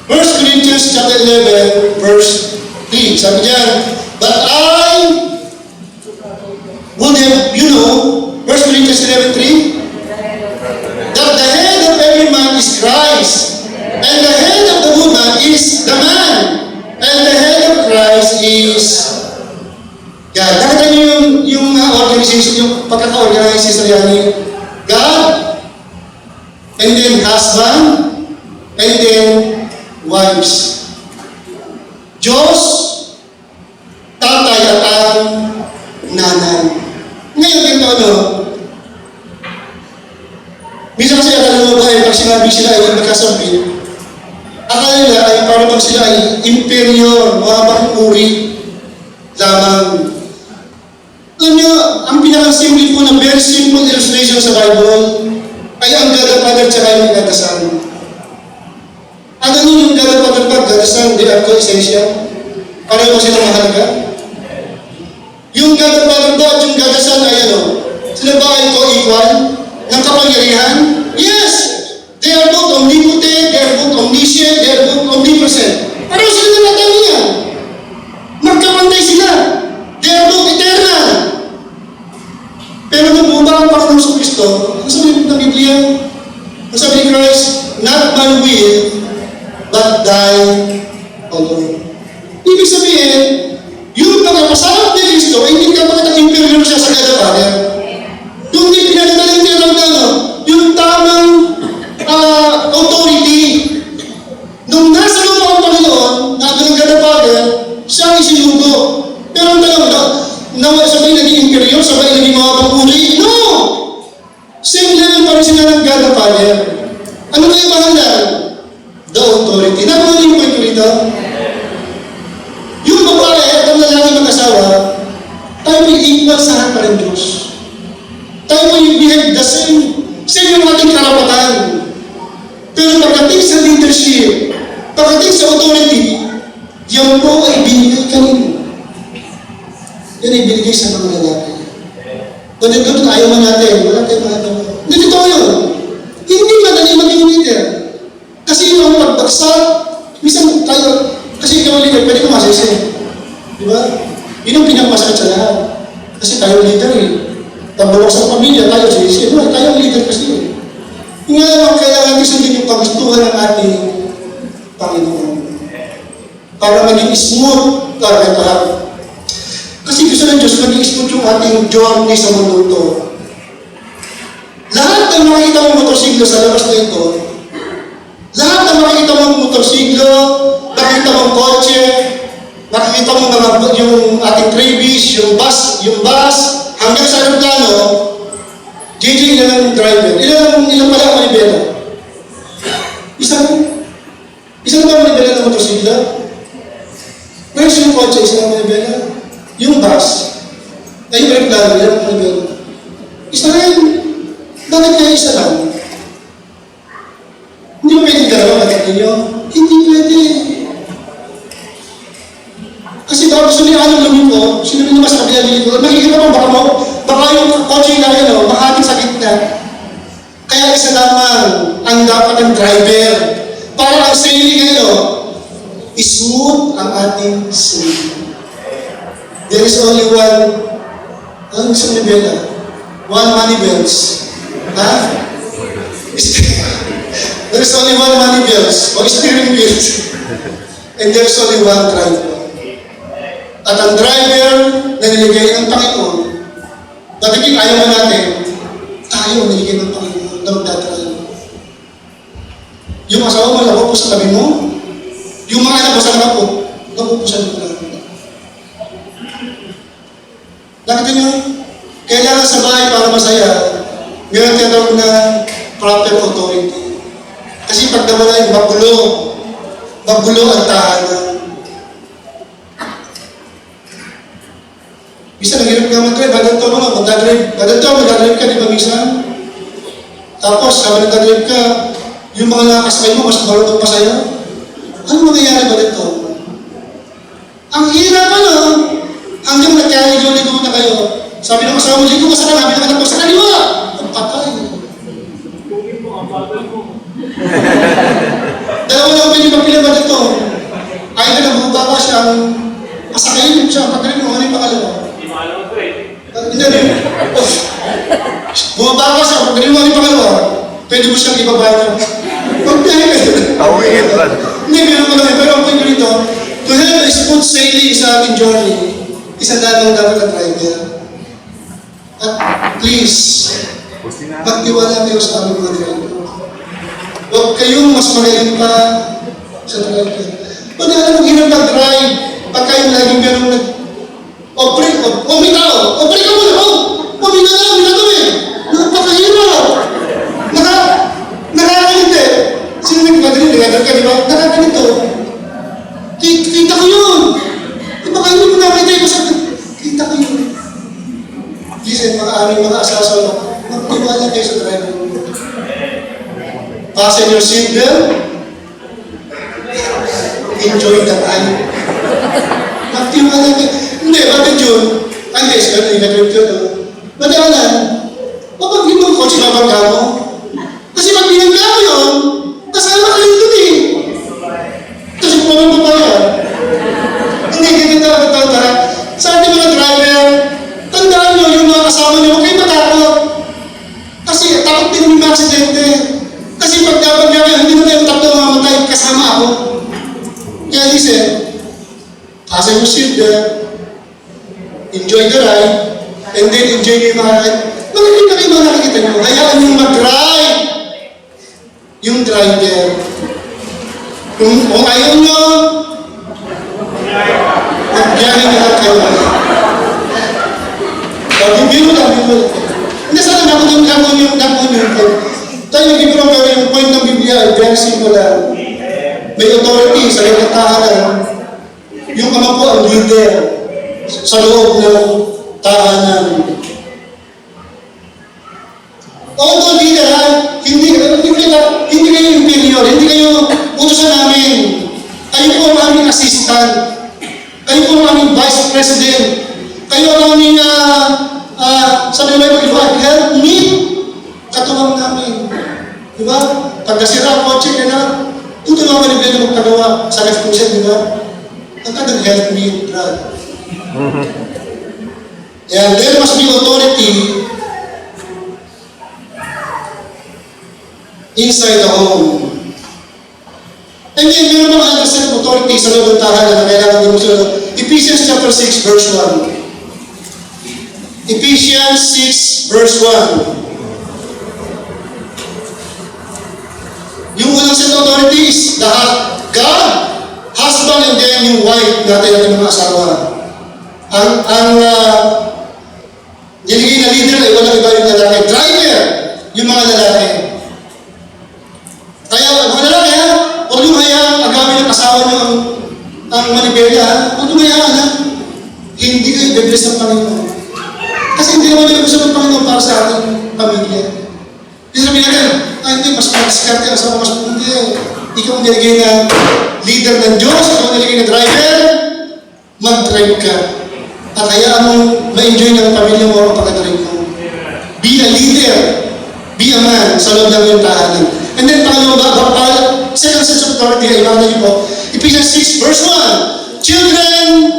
1 Corinthians chapter 11, verse 3, sabi niya, but I would have, 1 Corinthians 11:3, that the head of every man is Christ, and the head of the woman is the man, and the head of Christ is God. Nakita niyo yung organization, yung pagkaka-organize si Sariani. God, and then husband, and then wives. Diyos, tatay at ang nanay. Ngayon dito ano, minsan kasi akala ng babae, pag sinabi sila ay magkasabit, akala nila ay parang pag sila ay inferior, mahabang uri lamang. Alam niyo, ang pinaka-simple po na very simple illustration sa Bible ay ang gagapagan tsaka yung gagasan. Ano niyo yung gagapagan pag gagasan, di ako essential? Pareho sila mahalaga? Yung gagapagan ba at yung gagasan ay ano? Sila ba ay co-equal ng kapangyarihan? Yes! They are both omnipotent, they are both omniscient, they are both omnipresent. Pareho sila na natin yan. Magkapantay sila. They are both eternal. Pero nung bumaba ang Panginoon sa Kristo, ang sabi ng Biblia, ang sabi ni Christ, not my will, but thy will. Ibig sabihin, yung pagkapasawag ni Kristo, ay hindi ka makita-inferior siya sa gagapagan. Yung hindi pinagdala yung tamang authority. Nung nasa lupa ang Panginoon, ng gagapagan, siya ang isinugo. Pero ang tanong sabay naging inferior, sabay naging mga panguri. No! Same level pa rin sila ng gagapagan. Ano kayo mahal? The authority. Nakuha niyo yung point ko rito? Yung babae at ang lalaki mag-asawa, tayo may equal sa harap pa rin Diyos. Tayo may behave the same. Same yung ating karapatan. Pero pagdating sa leadership, pagdating sa authority, yan po ay binigay kanino. Yan ay binigay sa mga lalaki. Kung nandun, ayaw man natin, wala tayong magagawa. Hindi totoo yun. Hindi madali maging leader. Kasi yung pagbagsak, minsan tayo, kasi ikaw leader, pwede ko masisi. Di ba? Yun ang pinagmasakit sa lahat. Kasi tayo leader eh. Pagbawa sa pamilya, tayo sisi. No, tayo leader kasi eh. Ngayon, kailangan sundin yung kagustuhan ng ating Panginoon. Para maging smooth target lahat. Kasi gusto ng Diyos maging smooth yung ating journey sa mundo ito. Lahat ng makikita mong motorsiklo sa labas na ito, lahat ng makikita mong motorsiklo, makikita mong kotse, makikita mong yung ating Travis, yung bus, hanggang sa aeroplano, JJ, ilan ang driver? Ilan pala ang manibela? Isang ba manibela ng motorsiklo? Where's yung kotse? Isang manibela? Yung bus? Ay, yung aeroplano, ilan ang manibela? Israel, bakit kaya isa lang? Hindi mo pwedeng dalawa, bakit ninyo? Hindi pwede. Kasi baka gusto niya anong lumiko, sino naman sa kabila dito, makikita mo, baka yung kotse na yun, makating sa gitna. Kaya isa lamang ang dapat ng driver. Para ang sailing ngayon, smooth ang ating sailing. There is only one, ang isang nibela, one money belts. Ha? There is only one money belts, o steering wheel. And there is only one driver. At ang driver na niligay ng Panginoon, nabiging ayaw mo natin, tayo niligay ng Panginoon na magdadrive. Yung asawa mo, labo po sa tabi mo. Yung mga anak mo sa labo po sa likuran. Nakita niyo, kailangan sa bahay para masaya, meron tinatawag na proper authority. Kasi pag nawala yung magulo ang tahanan. Bisa nag-hirap ka mag-drive, badanto mo, magdadrive ka, di ba minsan? Tapos, habang nag-drive ka, yung mga nakasakay mo, mas marunong pa sa'yo. Ano mangyayari ba dito? Ang hirap hanggang nagkaligo-ligo na kayo. Sabi ng asawa mo, ligo ka sa kanan, sabi ng anak mo, sa kaliwa! Ang patay. Dalawa lang pwede magpila ba dito? Ay na nagbubaba siya, masakayin siya, pagkarin mo, ano yung pangalawa? Hindi. Bumaba ka siya, pagkarin mo, ano yung pangalawa? Pwede mo siyang ibaba niya. Magbiyahe ka doon. Hindi, meron ko lang. Pero ang point ko dito, to have a smooth sailing sa ating journey, isa lamang dapat ang driver. At please, magtiwala kayo sa aming mga driver. Huwag kayong mas magaling pa sa driver. Pag alam mo hirap mag-drive, pag kayong laging ganun nag-operate ka muna, umina na, napakahirap. Nakakalite. Sino may pagkakalit? Nagagal ka, di ba? Nakakalito. Kita ko yun. Di ba kayo mo nakita yung sabi? Kita ko yun. Listen, mga asasawa, magtiwala kayo sa driver. Fasten your seatbelt. Enjoy the ride. Magtiwala kayo. Hindi, bakit yun? Hindi, nag-trip yun. Madalan. Kapag yun ang kotse babangga mo, kasi pag binangga mo yun, kasama ka rin dun eh. Kasi kung naman papaya. Hindi tara. Sa ating mga driver, tandaan nyo yung mga kasama nyo, huwag kayo matakot. Kasi takot din yung mga aksidente. Kasi pag nabangga kayo, hindi na tayo tatlo mamatay, kasama ako. Kaya listen, fasten your seatbelt, enjoy the ride, and then enjoy yung mga ride. Makikita kayo mga nakikita nyo, hayaan yung mag-drive. Yung driver. Kung ayaw nyo, magbiyahe na lang kayo. Bibiro lang. Hindi sana gagawin yung tayo nagibiro pero yung point ng Biblia, very simple lang. May authority sa iyong tahanan. Yung ama po ang leader sa loob ng tahanan. Although leader, hindi kayo inferior, hindi kayo utusan namin. Kayo po ang aming assistant. Kayo po ang aming vice president. Kayo ang aming, sabi mo yung help me, katuwang namin. Diba? Pag nasira ang kotse ka na, tutulungan ka rin na magpagawa sa left puset, diba? Nagkadang help me, drive. And there must be authority inside the home. And then, meron mga other set of authority sa loob ng tahanan na kailangan din mo sunod. Ephesians chapter 6, verse 1. Ephesians 6, verse 1. Yung unang set of authorities, God, husband, and then yung wife natin mga asawa. Ang niligay na leader ay walang iba yung lalaki. Driver, yung mga lalaki. Kaya, mga lalaki ha, huwag yung hayaan, agawin ng asawa nyo ang manibela ha. Huwag yung hayaan ha. Hindi kayo biblis ng Panginoon. Kasi hindi naman yung gusto ng Panginoon para sa ating pamilya. Hindi sabihin natin, hindi, mas mag-discarte ang sama, mas hindi. Ikaw ang nilagay na leader ng Diyos, ikaw ang nilagay na driver, mag-drive ka. At hayaan mo ma-enjoy ng pamilya mo ang pagka-drive mo. Be a leader. Be a man sa loob ng iyong tahanan. And then, second sense of authority, ay makita niyo po, Ephesians 6, verse 1. Children,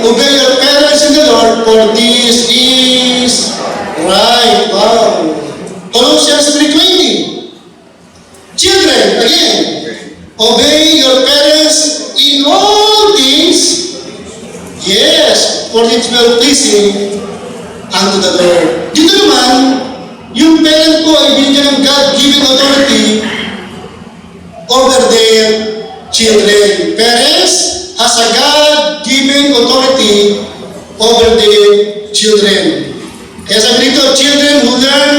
obey your parents in the Lord, for this is right. Wow. Colossians 3:20. Children, again, obey your parents in all things. Yes, for it's well-pleasing unto the Lord. Dito naman, yung parent ko ay binigyan ng God-given authority over their children. Parents has a God-given authority over their children. Kaya sabi dito, children who learn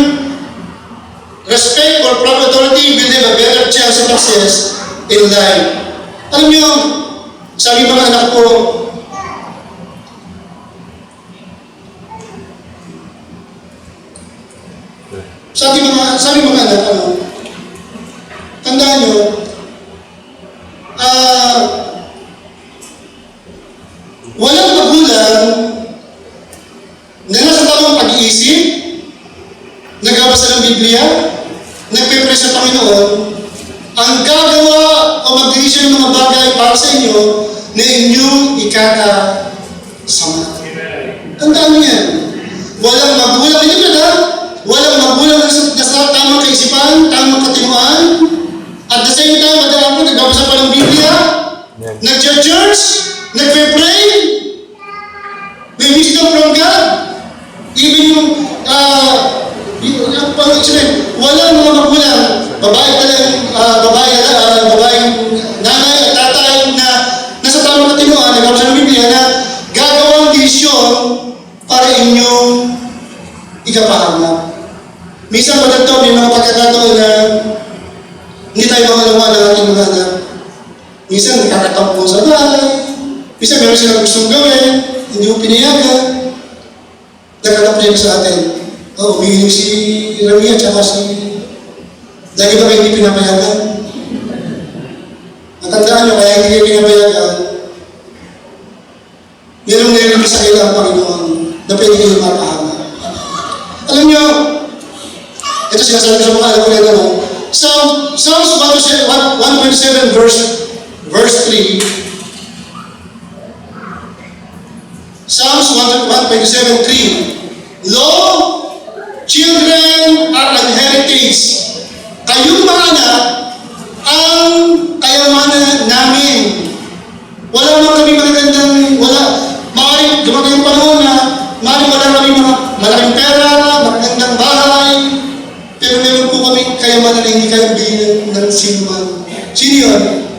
respect for proper authority will have a better chance of success in life. Alam niyo, sabi mga anak ko, sabi mga anak, tandaan nyo, walang magulang na nasa tamang pag-iisip, nagbabasa ng Biblia, nagpe-pray sa Panginoon, ang gagawa o mag-decision ng mga bagay para sa inyo na inyong ikakasama. Tandaan nyo yan. Walang magulang, hindi ba na? Walang magulang na sa tamang kaisipan, tamang katinuan, at the same time, madami po, nagbabasa pa ng Biblia, nag-church, nagpe-pray, may wisdom from God, even yung, walang mga magulang, babaeng nanay at tatay na nasa tamang katinuan, nagbabasa ng Biblia na gagawang desisyon para inyong ikapahanap. Minsan maganda, may mga pagkakataon na hindi tayo makalawa ng ating mga anak. Minsan nakakatampo sa bahay. Minsan meron silang gustong gawin, hindi mo pinayagan. Nakatampo sa atin. Umihiling si Ramia at si... Lagi ba kayo hindi pinapayagan? Matandaan nyo, kaya hindi kayo pinapayagan. Merong nililipis sa kayo ang Panginoon na pwede kayo mapahama. Alam nyo, ito sinasabi ko sa mga alam ko nito, Psalms 127 verse 3. Psalms 127:3. Lo, children are an heritage. Kayong mga anak ang kayamanan namin. Wala naman kami magagandang, maaaring dumating yung panahon na maaaring wala kami mga malaking pera, magandang bahay, pero meron po kami kayamanan na hindi kayang bilhin ng sino man. Sino yun?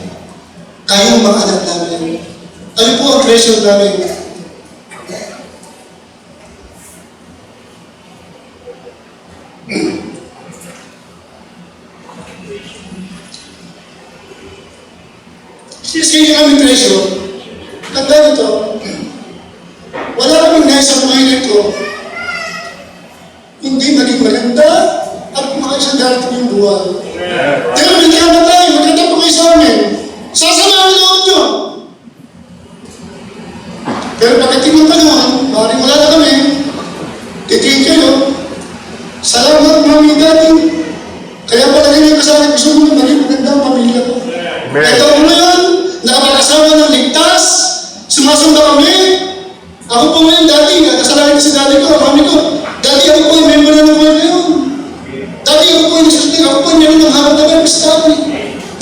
Kayong mga anak namin. Ano po ang treasure namin? Since kayo namin treasure, tanda nito, wala kaming nais sa buhay nito, hindi maging maganda at makasang darating yung buhay. Pero may kamatay, maganda po kayo sa amin. Sasama ang loob nyo. Pero pagdating ng panahon, maaaring wala na kami, titingin kayo, salamat mami dati. Kaya pala ganyan ka sa akin, gusto mo maging maganda ang pamilya ko. Ito ko ngayon, nakapag-asawa ng ligtas, sumasamba kami. Ako po ngayon dati, kasalanan ko si dati ko, mami ko, dati ako po yung member na ng buhay ngayon. Dati ako po yung nagsasabi, ako po yung meron ng harap na meron sa dati.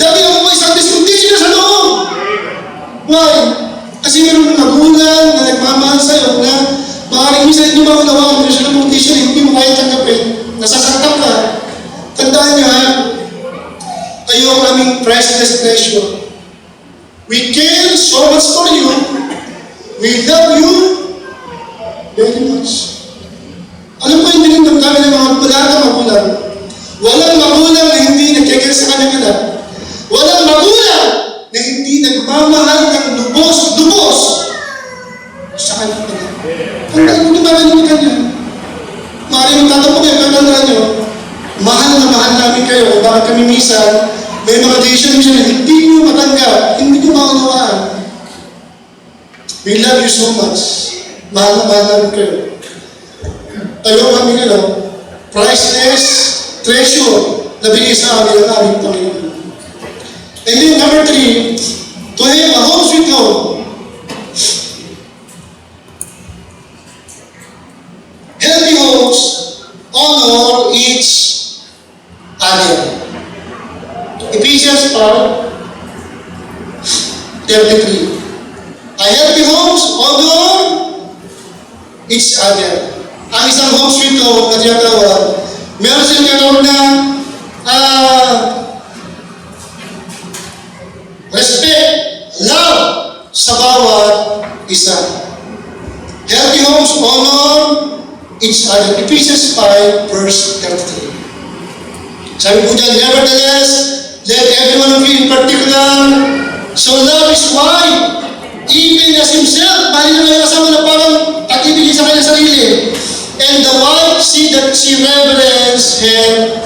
Dati ako po isang discontition na sa loob. Why? Kasi meron ng magulang na nagmamahal sa'yo na maaaring minsan hindi mo maunawaan, pero siya ng condition, hindi mo kaya tanggapin, nasasaktan ka. Tandaan niyo ha, kayo ang aming priceless treasure. We care so much for you. We love you very much. Alam ko yung dinindamdamin ng mga magulang. Walang magulang na hindi nagkikil sa kanyang anak. Walang magulang na hindi nagmamahal ng lubos sa kanyang anak. Tandaan mo naman ang minsan, may mga decision na hindi nyo matanggap, hindi nyo maunawaan. We love you so much. Mahal na mahal namin kayo. Tayo kami priceless treasure na bigay sa amin ng aming Panginoon. And then number 3, to have a home sweet home. Healthy homes honor each other. Ephesians 5:33. A healthy homes honor each other. Ang isang home sweet home na tinatawag, meron silang tinatawag na respect, love sa bawat isa. Healthy homes honor each other. Ephesians 5:33. Sabi po dyan, nevertheless, let every one of you in particular so love his wife, even as himself. Mahal na yung asawa na parang pag-ibigin sa kanyang sarili. And the wife, see that she reverence her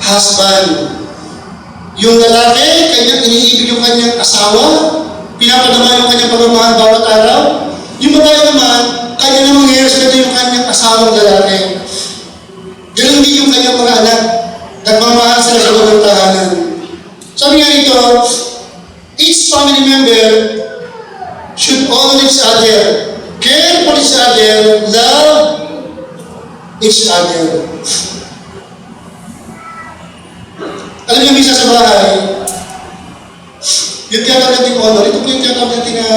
husband. Yung lalaki, kanyang iniibig yung kanyang asawa, pinapadama yung kanyang pagmamahal bawat araw. Yung babae naman, kanya namang i-respeto yung kanyang asawang lalaki. Ganun din yung kanyang mga anak. Nagmamahal sila sa loob ng tahanan. Sabi nga ito, each family member should honor each other, care for each other, love each other. Alam niyo, minsan sa bahay, yung tinatawag natin honor, ito po yung tinatawag natin na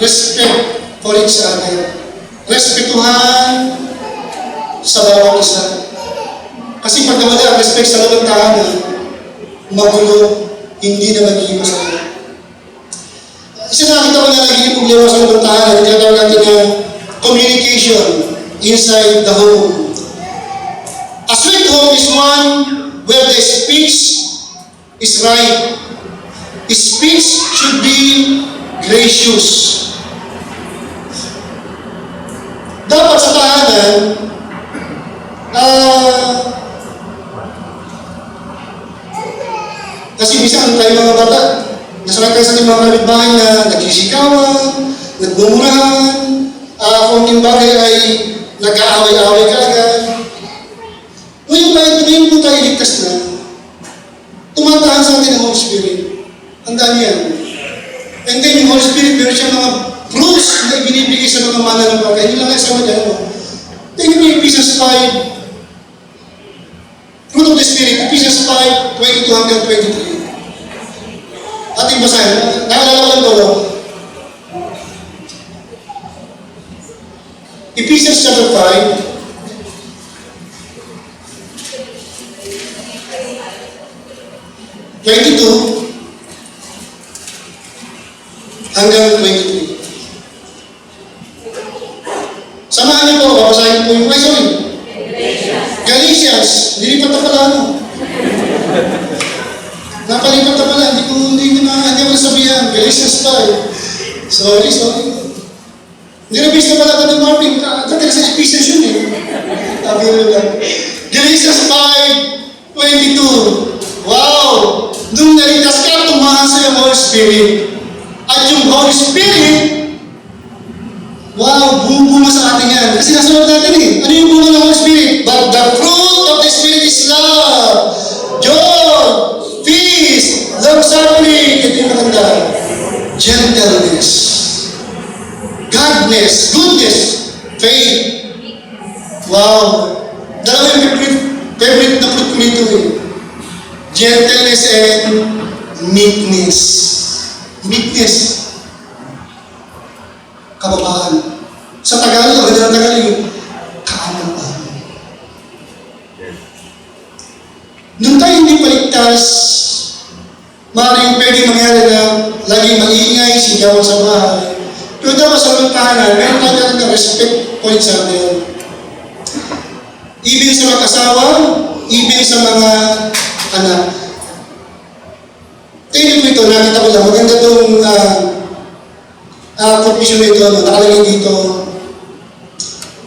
respect for each other. Respetuhan sa bawat isa. Kasi pag nawala ang respect sa loob ng tahanan, magulo, hindi na magiging masaya. Isa nakita ko na nagiging problema sa loob ng tahanan, yung tinatawag natin na communication inside the home. A sweet home is one where the speech is right. Speech should be gracious. Dapat sa tahanan, kasi minsan tayo mga bata, nasalang tayo sa ating mga kapitbahay na nagsisikawan, nagmumurahan, konting bagay ay nag-aaway-aaway ka agad. Ngayon po tayo ligtas na, tumatahan sa atin ang Holy Spirit. Tandaan yan. And then yung Holy Spirit, meron siya mga fruits na ibinibigay sa mga mananampalataya. Hindi lang kasama dyan. Tingnan mo yung Ephesians 5, fruit of the Spirit, Ephesians 5:22 hanggang 23. Ating basahin. Nakalala ko lang to. Ephesians chapter 5, hanggang 23. Samahan niyo po, babasahin po yung Galatians. Nilipat na pala ano. Napalipat na pala, hindi ko nasabihan. Galatians 5. Sorry. Nirabis na pala ito ni Martin. Kaya sa Ephesians yun eh. Sabi mo lang. Galatians 5:22. Wow! Nung naligtas ka, tumahan sa yung Holy Spirit. At yung Holy Spirit, wow, bunga sa atin yan. Kasi nasunod natin eh. Ano yung bunga ng Holy Spirit? But the fruit of the Spirit is love, joy, peace, long-suffering, ito yung maganda, gentleness, godness, goodness, faith. Wow! Dalawa yung favorite na fruit ko nito eh. Gentleness and meekness. Meekness. Kababaan. Sa Tagalog, ang ganda ng Tagalog, kaanang-anang. Nung tayo hindi paligtas, maaaring pwede mangyari na lagi maingay, sigawan sa bahay. Pero dapat sa tahanan, meron tayo talaga respect point sa atin. Even sa mag-asawa, even sa mga anak. Tingnan ko ito, nakita ko lang, maganda itong confession na ito, nakalagay dito.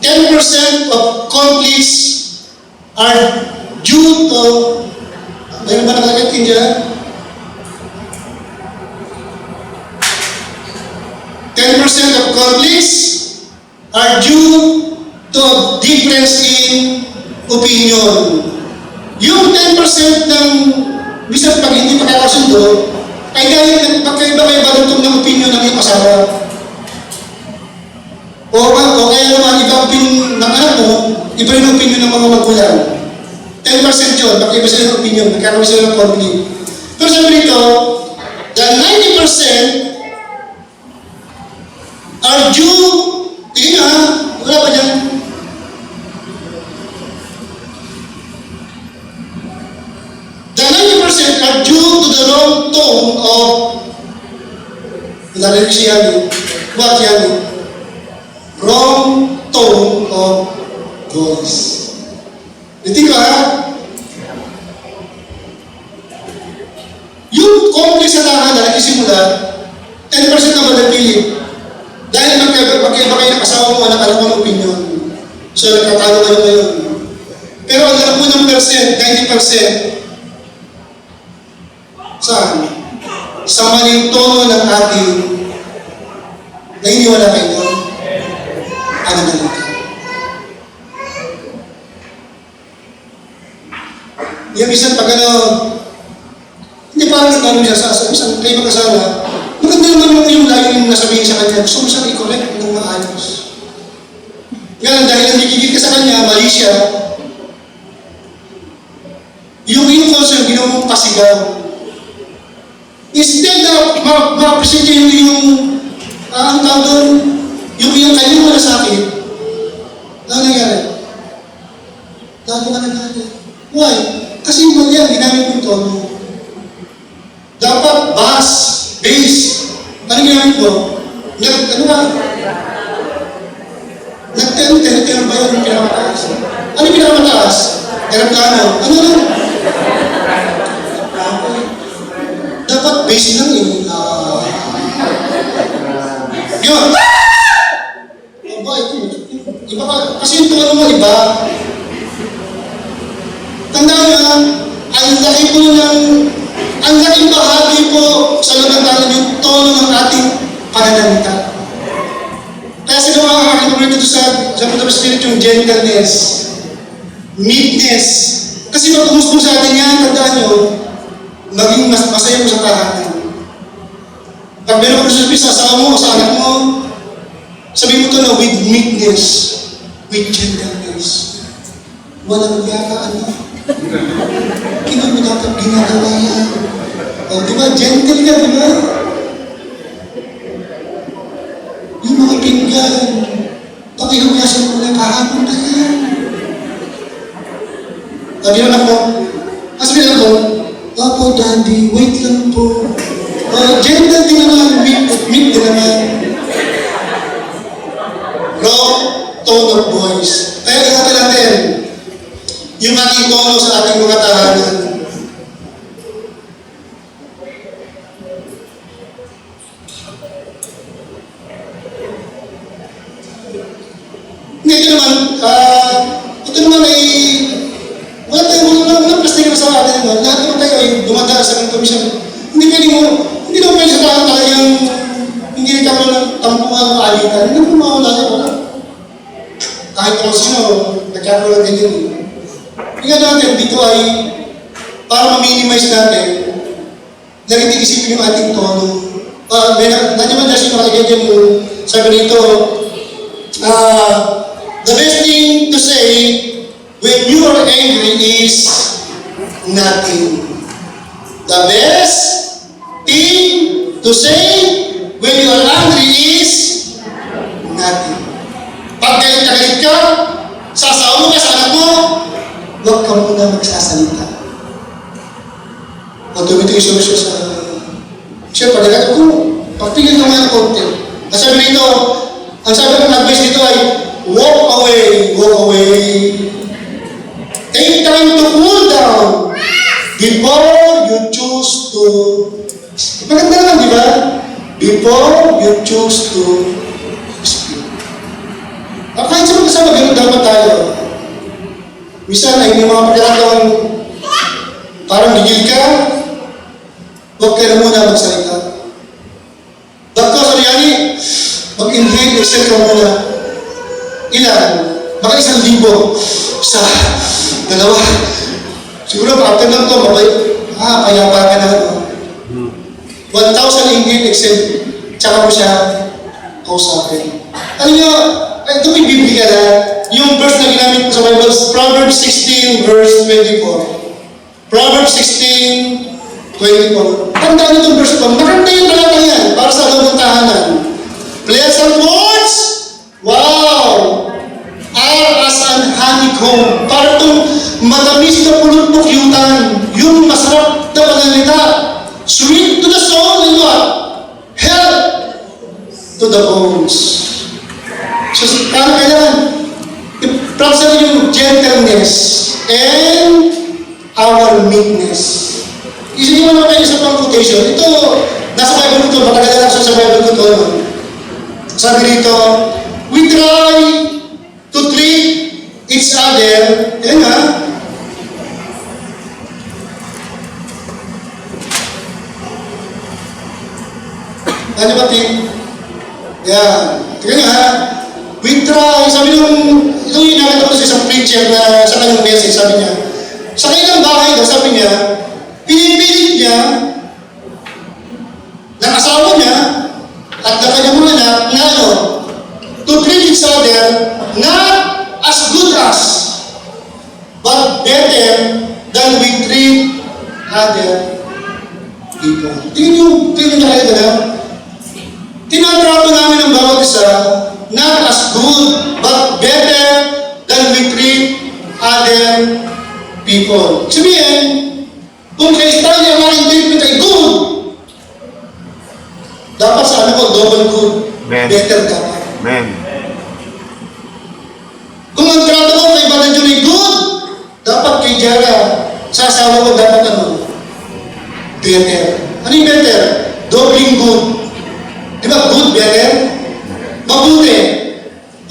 10% of conflicts are due to, Mayroon ba nakalagay dyan? 10% of conflicts are due to a difference in opinion. Yung 10% ng bisan pag hindi pagkakasundo, ay dahil pagkaiba-kaiba ng opinion ng iyong asawa. O kaya naman, iba opinion ng anak mo, iba rin opinion ng mga magulang. 10% yun, pag-iba sila ng opinion, nagkakaroon sila ng conflict. Pero sabi nito, the 90% are due, tingin nyo ha, wala pa dyan. The 90% are due to the wrong tone of, narinig siya yan, what yan, wrong tone of voice. Hindi ka ha? Yung conflict sa tahanan na nagsisimula, 10% naman nagpilit. Dahil magkaiba kayo ng asawa mo, anak mo ng opinion. So, nagkatalo kayo ngayon. Pero ang napunang percent, 90%, saan? Sa maling tono ng ating nainiwala kayo doon? Ano na lang? Yung isang pag hindi parang nagtanong siya sa isang kayo mag-asawa, maganda naman yung layo yung nasabihin sa kanya, gusto mo siyang i-correct ng maayos. Ngayon, dahil nagigigit ka sa kanya, mali siya, yung concern, ginawa mong pasigaw. Instead na ma-appreciate yung ang tawag doon, yung kanyang malasakit, ano nangyari? Gago ka na natin. Why? Kasi yung mali yan, ginamit mo yung tono. Dapat bass, bass. Ano ginamit mo? Ano ba? Nag-10 ba yun yung pinakamataas? Ano yung pinakamataas? Aeroplano. Ano lang? Dapat bass lang eh. Yun. Aba, iba ka. Kasi yung tono mo, iba. Tandaan nyo, ang laking bahagi po sa labantanan yung tono ng ating pananalita. Kaya sa mga kakalimulit ito sa Punta Spirit yung gentleness, meekness. Kasi pag tumusbong sa atin yan, tandaan nyo, maging masaya mo sa tahanan. Pag meron ka sa asawa mo, sa anak mo, sabihin mo ito na with meekness, with gentleness. Walang yaka, mo dapat ginagawa yan. O, di ba? Gentle ka, di ba? Yung mga pinggan, pakihugasan mo na kahapon na yan. Sabi naman ako, sabi ako, Opo, Daddy, wait lang po. Gentle din naman, meek din naman. Wrong tone of voice. Kaya ingatan natin, yung ating tono sa ating mga tahanan. Ito naman ay, walang plastic na sa atin. Lahat naman tayo ay dumadaan sa mga komisyon. Hindi naman pwede sa tahan talagang hindi nagkakaroon ng tampuhan o alitan. Hindi naman mawala niya, wala. Kahit kung sino, nagkakaroon ng ganyan. Tingnan natin, dito ay para ma-minimize natin, lagi isipin yung ating tono. Nandiyan man dahil nakalagay mo, sabi nito, the best thing to say when you are angry is nothing. The best thing to say when you are angry is nothing. Pag galit ka, sasawa mo ka sa anak mo, huwag ka muna magsasalita. O tumitiis mo siya sa... Siya, pagdagat ko, pagpigil ka muna ng konti. Ang sabi nito, ang sabi ng advice dito ay, walk away, walk away. Take time to cool down before you choose to... Maganda naman, di ba? Before you choose to speak. Kahit sa mag-asama, ganun dapat tayo. Minsan ay may mga pagkakataon parang gigil ka, huwag ka na muna magsalita. Dr. Soriani, mag-inhale, exhale ka muna. Ilan? Baka 1,000. Isa, dalawa. Siguro after lang to, kaya pa ka na. 1,000 inhale, exhale. Tsaka mo siya kausapin. Alam niyo, ito may Biblia na, yung verse na ginamit ko sa Bible, Proverbs 16, verse 24. Proverbs 16, 24. Tandaan niyo itong verse ito. Maganda yung talata yan para sa loob ng tahanan. Pleasant words, wow, are as an honeycomb. Para itong matamis na pulot-pukyutan, yung masarap na pananalita. Sweet to the soul and what? Health to the bones. So, paano kailangan? I-practice yung gentleness and our meekness. Isipin mo naman kayo sa pang quotation. Ito, nasa Bible ko ito. Matagal na sa Bible ko ito. Sabi rito, we try to treat each other. Yan nga. Ano ba, Tim? Yan. Tingnan nga. We try, sabi nung, ito yung nakita ko sa isang preacher na sa kanyang message, sabi niya, sa kanilang bahay daw, sabi niya, pinipilit niya ng asawa niya at ng kanyang mga anak na ano, to treat each other not as good as, but better than we treat other people. Tingnan niyo nakita na, tinatrato namin ang bawat isa not as good, but better than we treat other people. Sabihin, kung kay Stanley ang aking treatment ay good, dapat sa ano ko, double good. Amen. Better dapat. Amen. Kung ang trato ko kay Brother John ay good, dapat kay Jara, sa asawa ko dapat ano? Better. Ano yung better? Doubling good. Di ba? Good, better? Mabuti.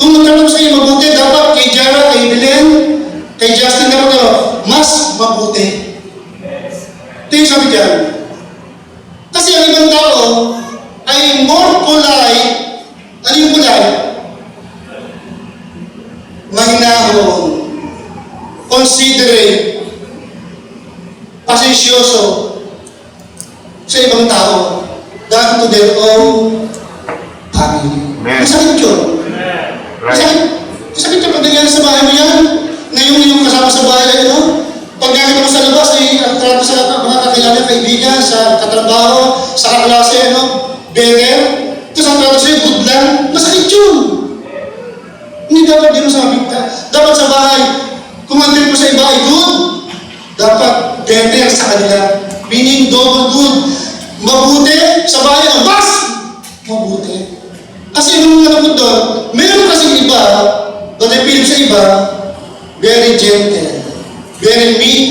Kung magtanong sa iyo mabuti, dapat kay Jara, kay Belen, kay Justin, dapat ano? Mas mabuti. Ito yung sabi dyan. Kasi ang ibang tao ay more polite. Ano yung polite? Mahinahon, considerate, pasensyoso sa ibang tao than to their own family. Amen. Masakit yun. Right. Masakit yung pag nangyari sa bahay mo yan, na yung kasama sa bahay ay ano, pag nakita mo sa labas ay ang trato sa mga kakilala, kaibigan, sa katrabaho, sa kaklase, ano, better, tapos ang trato sa'yo, good lang, masakit yun. Hindi dapat din sa dapat sa bahay, kung ang trip mo sa iba ay good, dapat better sa kanila. Meaning double good. Mabuti sa bahay ang mas mabuti. Kasi nung alam ko doon, meron kasing iba, but I feel sa iba, very gentle, very meek,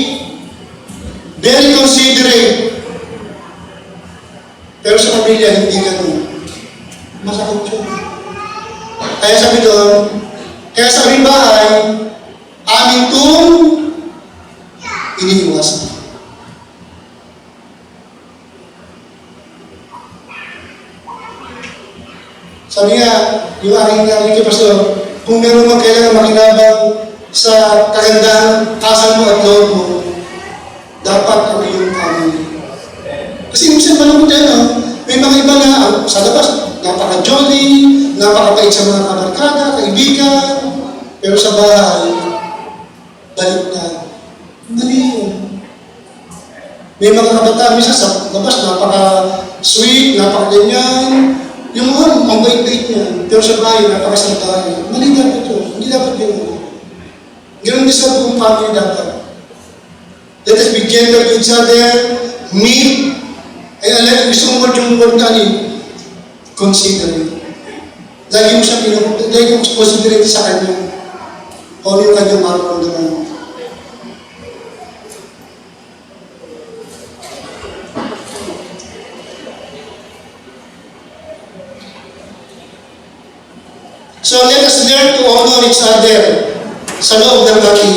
very considerate. Pero sa pamilya, hindi ganun. Masakit yun. Kaya sabi doon, kaya sa aming bahay, amin kong iniiwasan. Sabi nga, yung aking pastor, kung meron mo kailangan makinabang sa kagandahan, asal mo at loob mo, dapat ang iyong family. Kasi minsan malungkot yan, no? May mga iba na sa labas, napaka-jolly, napaka-bait sa mga kabarkada, kaibigan, pero sa bahay, balik na. Mali yun. May mga kabataan, minsan sa labas, napaka-sweet, napaka-ganyan, yung mga ang bait-bait niya, pero sa bahay, napaka-santahan. Mali dapat yun. Hindi dapat yun. Ganun din sa buong family dapat. Let us be gentle to each other, meek, ay alam, gusto mo yung word na considerate. Lagi mo siya lagi mo considerate sa kanya. O ano yung kanyang mararamdaman. So let us learn to honor each other sa loob ng ating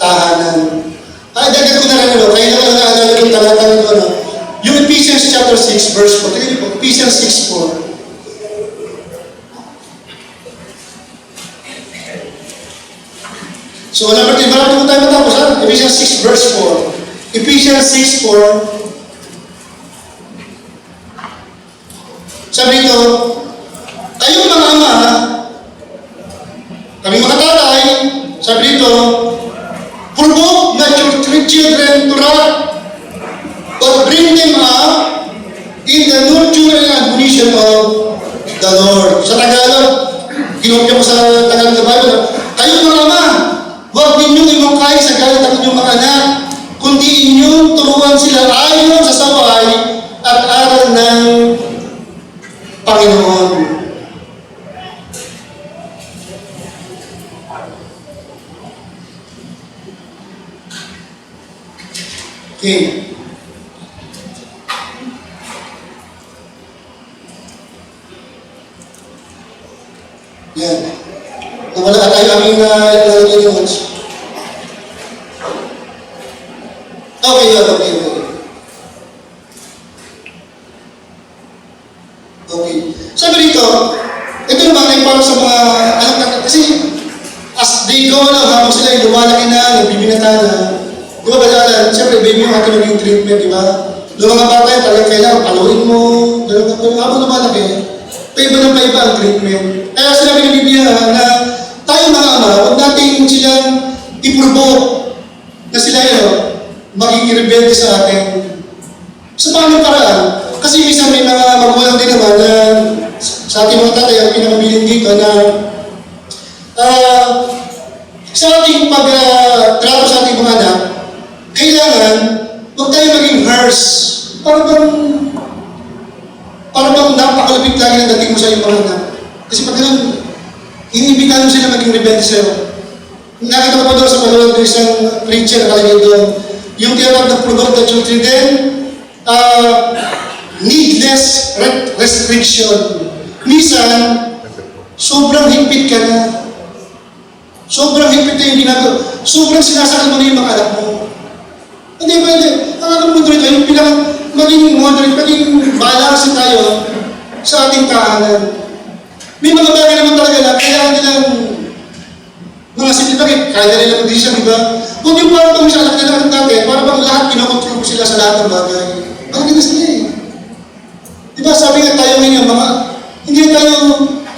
tahanan. Ay, dagdag ko na nyo, kaya lang naalala yung talata nito, no? Yung Ephesians chapter 6, verse 4. Tingnan niyo po, Ephesians 6:4. So, marami po tayo matapos, ha? Ephesians 6, verse 4. Ephesians 6:4. Sabi ito, kayong mga ama, kami mga tatay, sabi dito, provoke not your children to wrath, but bring them up in the nurture and admonition of the Lord. Sa Tagalog, kinopya ko sa Tagalog na Bible, kayong mga ama, huwag ninyong imangkay sa galit ang inyong mga anak, kundi inyong turuan sila ayon sa saway at aral ng Panginoon. Okay. Yan. Nawala ka tayo aming ilalagay yung notes. Okay, yun. Okay. Okay. Sabi dito, ito naman ay para sa mga anak natin. Kasi, as they go along, habang sila ay lumalaki na, nagbibinata na, di ba balalan, siyempre, baby yung ato naging treatment, di ba? Yung mga bata yan, talagang kailangan paluin mo, gano'n, habang lumalaki, paiba ng paiba ang treatment. Kaya sinabi ng Biblia na tayo mga ama, huwag natin silang i-provoke na sila yun, maging rebelde sa atin. Sa paano paraan? Kasi minsan may mga magulang din naman na sa ating mga tatay ang pinakabiling dito na sa ating pag-trato sa ating mga anak, kailangan huwag tayo maging harsh. Para bang napakalapit lagi ng dating mo sa iyong mga anak. Kasi pag ganun, iniimbitahan mo sila maging rebelde sa'yo. Nakita ko pa doon sa panood ng isang preacher na kalagay doon, yung tinatawag na provoke the children, needless restriction. Minsan, sobrang higpit ka na. Sobrang higpit na yung ginagawa. Sobrang sinasakal mo na yung mga anak mo. Hindi pwede. Ang alam mo dito, yung maging moderate, maging balance tayo sa ating tahanan. May mga bagay naman talaga na kailangan nilang mga simple bagay, kaya nila mag-decision, di ba? Kung yung parang kami sa anak nila natin, para bang lahat kinokontrol ko sila sa lahat ng bagay. Ang ganda sila eh. Di ba sabi nga tayo ngayon, hindi tayo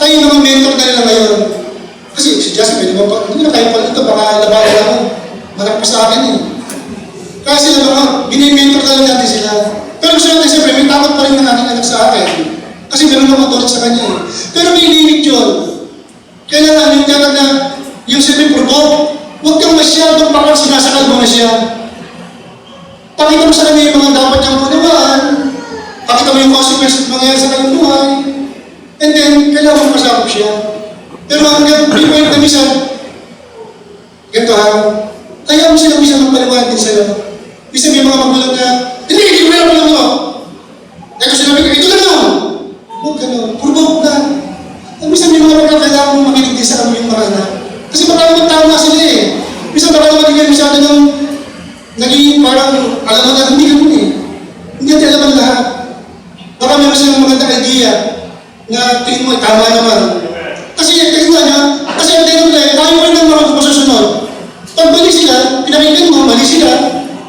mga mentor na nila ngayon. Kasi si Jasmine, hindi na kayo pala ito, baka labawan ako. Malaki pa sa akin eh. Kaya sila mga, binimentor na lang natin sila. Pero gusto natin siyempre, may takot pa rin ng aking anak sa akin. Kasi meron ako tulad sa kanya eh. Pero may limit yun. Kailangan yung tiyatag na, yung siyempre provoke, huwag kang masyadong parang sinasakal mo na siya. Pakita mo sa kanya yung mga dapat niyang punawaan. Pakita mo yung consequences na mangyayari sa kanyang buhay. And then, kailangan mo masakop siya. Pero hanggang may point na minsan, ganito ha, kaya mo sila minsan magpaliwanag din sa'yo. Minsan may mga magulang na, hindi ko meron lang mo. Kaya sinabi ko, ito na lang. Huwag ka na, provoke na. At minsan may mga magkakailangan mong makinig din sa kami yung mga anak. Kasi baka naman tama sila eh. Minsan baka naman hindi masyado ng naging parang, alam mo na, hindi ganun eh. Hindi natin alam ang lahat. Baka meron silang magandang idea na tingin mo, tama naman. Kasi tingnan niya, kasi ang tingin nila, tayo pa rin ang marunong masusunod. Pag mali sila, pinakinggan mo, mali sila,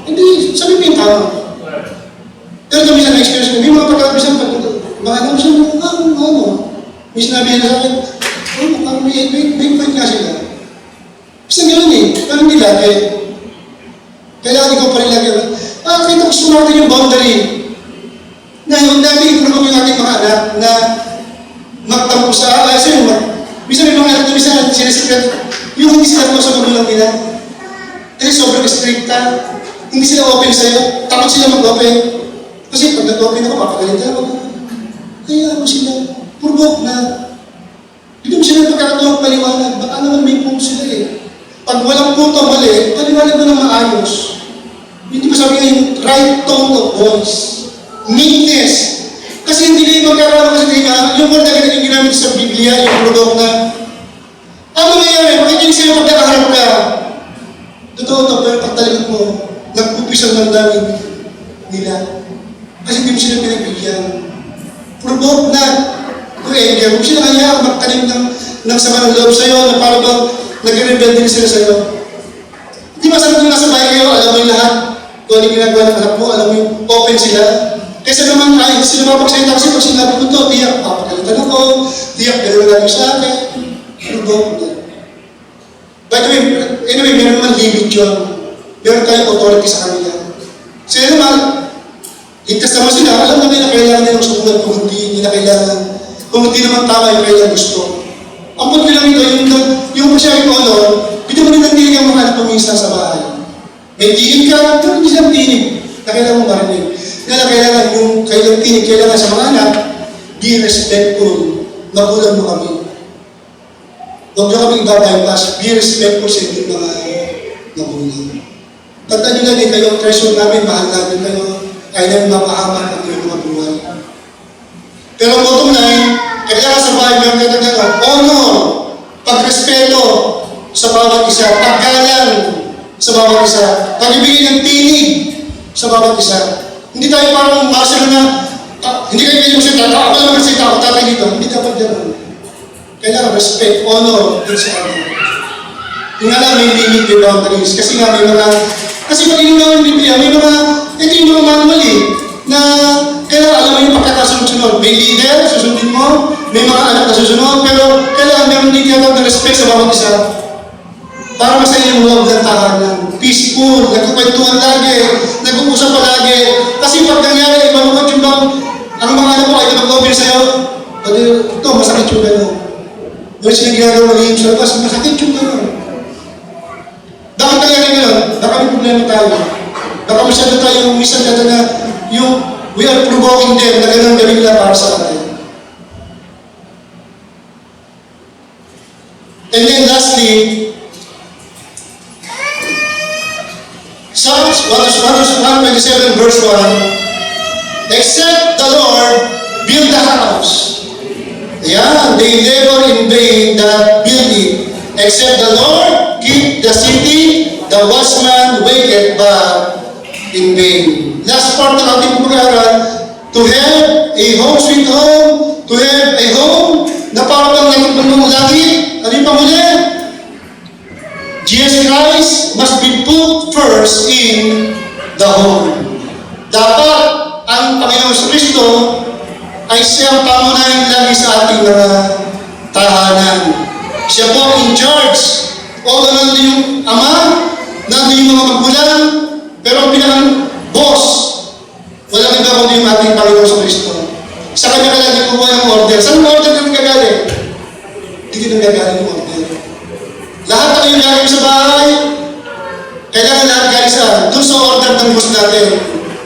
hindi, sabi mo yung tama. Pero ito minsan na-experience ko, may mga pagkakabisan pag mga anak siya, ano, may sinabi na sa akin, may point nga sila. Bisa gano'n eh, pero hindi lagi. Kailangan ikaw pa rin lagi. Kita ko sumatin yung boundary. Na yung dati i-promote yung ating mga anak na magtampo sa bisa may mga anak na bisa sinisikret yung hindi sila sa magulang nila. Kasi sobrang stricta. Hindi sila open sa'yo. Takot sila mag-open. Kasi pag nag-open ako, papagalit ako. Kaya ako sila, provoke na. Hindi mo sila pagkakatuwag paliwanag. Baka naman may punto sila eh. Pag walang punto mali, paliwanag mo na maayos. Hindi ko sabi yung right tone of voice. Meekness. Kasi hindi na yung magkakaroon kasi yung word na ganun yung ginamit sa Biblia, yung provoke na. Ano nangyayari? Bakit yung sa'yo pagkakaharap ka? Totoo to, pero pag talagang mo, nag-upisa sa damdamin nila. Kasi hindi mo sila pinagbigyan. Provoke na. Kung anger, kung sila kaya magtanim ng sama ng loob sa'yo, na parang bang nag-rebel din sila sa'yo. Hindi masarap kung nasa bahay kayo, alam mo yung lahat. Kung ano yung ginagawa ng anak mo, alam mo yung open sila. Kaysa naman, ay, sila mapagsalita kasi pag sinabi ko to, tiyak, papagalitan ako, tiyak, gano'n lang yung sa akin. Provoke na. By the way, anyway, meron naman limit yun. Meron tayong authority sa kanila. Sila naman, ligtas naman sila, alam namin na kailangan nilang sumunod kung hindi nila kailangan, kung hindi naman tama yung kailangan gusto. Ang punto lang ito, yung masyari ko, hindi mo rin nandinig ang mga anak pumisa sa bahay. May tinig ka, pero hindi silang tinig na kailangan mo marinig. Kaya kailangan yung kailangan tinig, kailangan sa mga anak, be respectful, magulang mo kami. Huwag nyo kami iba-bypass, be respectful sa inyong mga magulang. Tandaan nyo lang din kayo, treasure namin, mahal namin kayo, ay namin mapahamak ang inyong mga buhay. Pero ang bottom line, kailangan sa bahay meron kayo ng honor, pagrespeto sa bawat isa, paggalang sa bawat isa, pag-ibigay ng tinig sa bawat isa. Hindi tayo parang masalo na, hindi kayo pwede masalita, ako lang masalita, ako tatay dito. Hindi dapat gano'n. Kailangan respect, honor, din sa amin. Yung nga lang, may limit, may boundaries. Kasi nga, may mga, kasi pag inunaw yung Biblia, may mga, ito yung mga manual na kailangan alam mo yung pagkakasunod-sunod. May leader, susundin mo, may mga anak na susunod, pero kailangan meron din tinatawag na respect sa bawat isa. Para masaya yung loob ng tahanan. Peaceful, nagkukwentuhan lagi, nag-uusap palagi. Kasi pag nangyari, malungkot yung bang, ang mga anak mo ay nag-open sa'yo, ito, masakit yung gano'n. Doon sila ginagawa ng sa labas, masakit yung gano'n. Bakit nangyari gano'n? Baka may problema tayo. Baka masyado tayo minsan kata na yung we are provoking them na gano'n gawin nila para sa atin. And then lastly, Psalms 127 verse 1, except the Lord build the house. Yeah, they labor in vain that build it. Except the Lord keep the city, the watchman waketh but in vain. Last part ng ating pag-aaral, to have a home sweet home, to have a home na parang nagpunong langit. Ano yung panghuli? Jesus Christ must be put first in the home. Dapat ang Panginoon Kristo ay siyang pangunahing lagi sa ating mga tahanan. Siya po in charge. O nandun yung ama, nandun yung mga magulang, pero ang pinakang boss, walang iba kundi yung ating Panginoon sa Kristo. Sa kanya ka lagi kumuha ng order. Saan ang order na nagagaling? Hindi nagagaling yung order. Lahat na yung galing sa bahay, kailangan lahat galing sa doon sa order ng boss natin,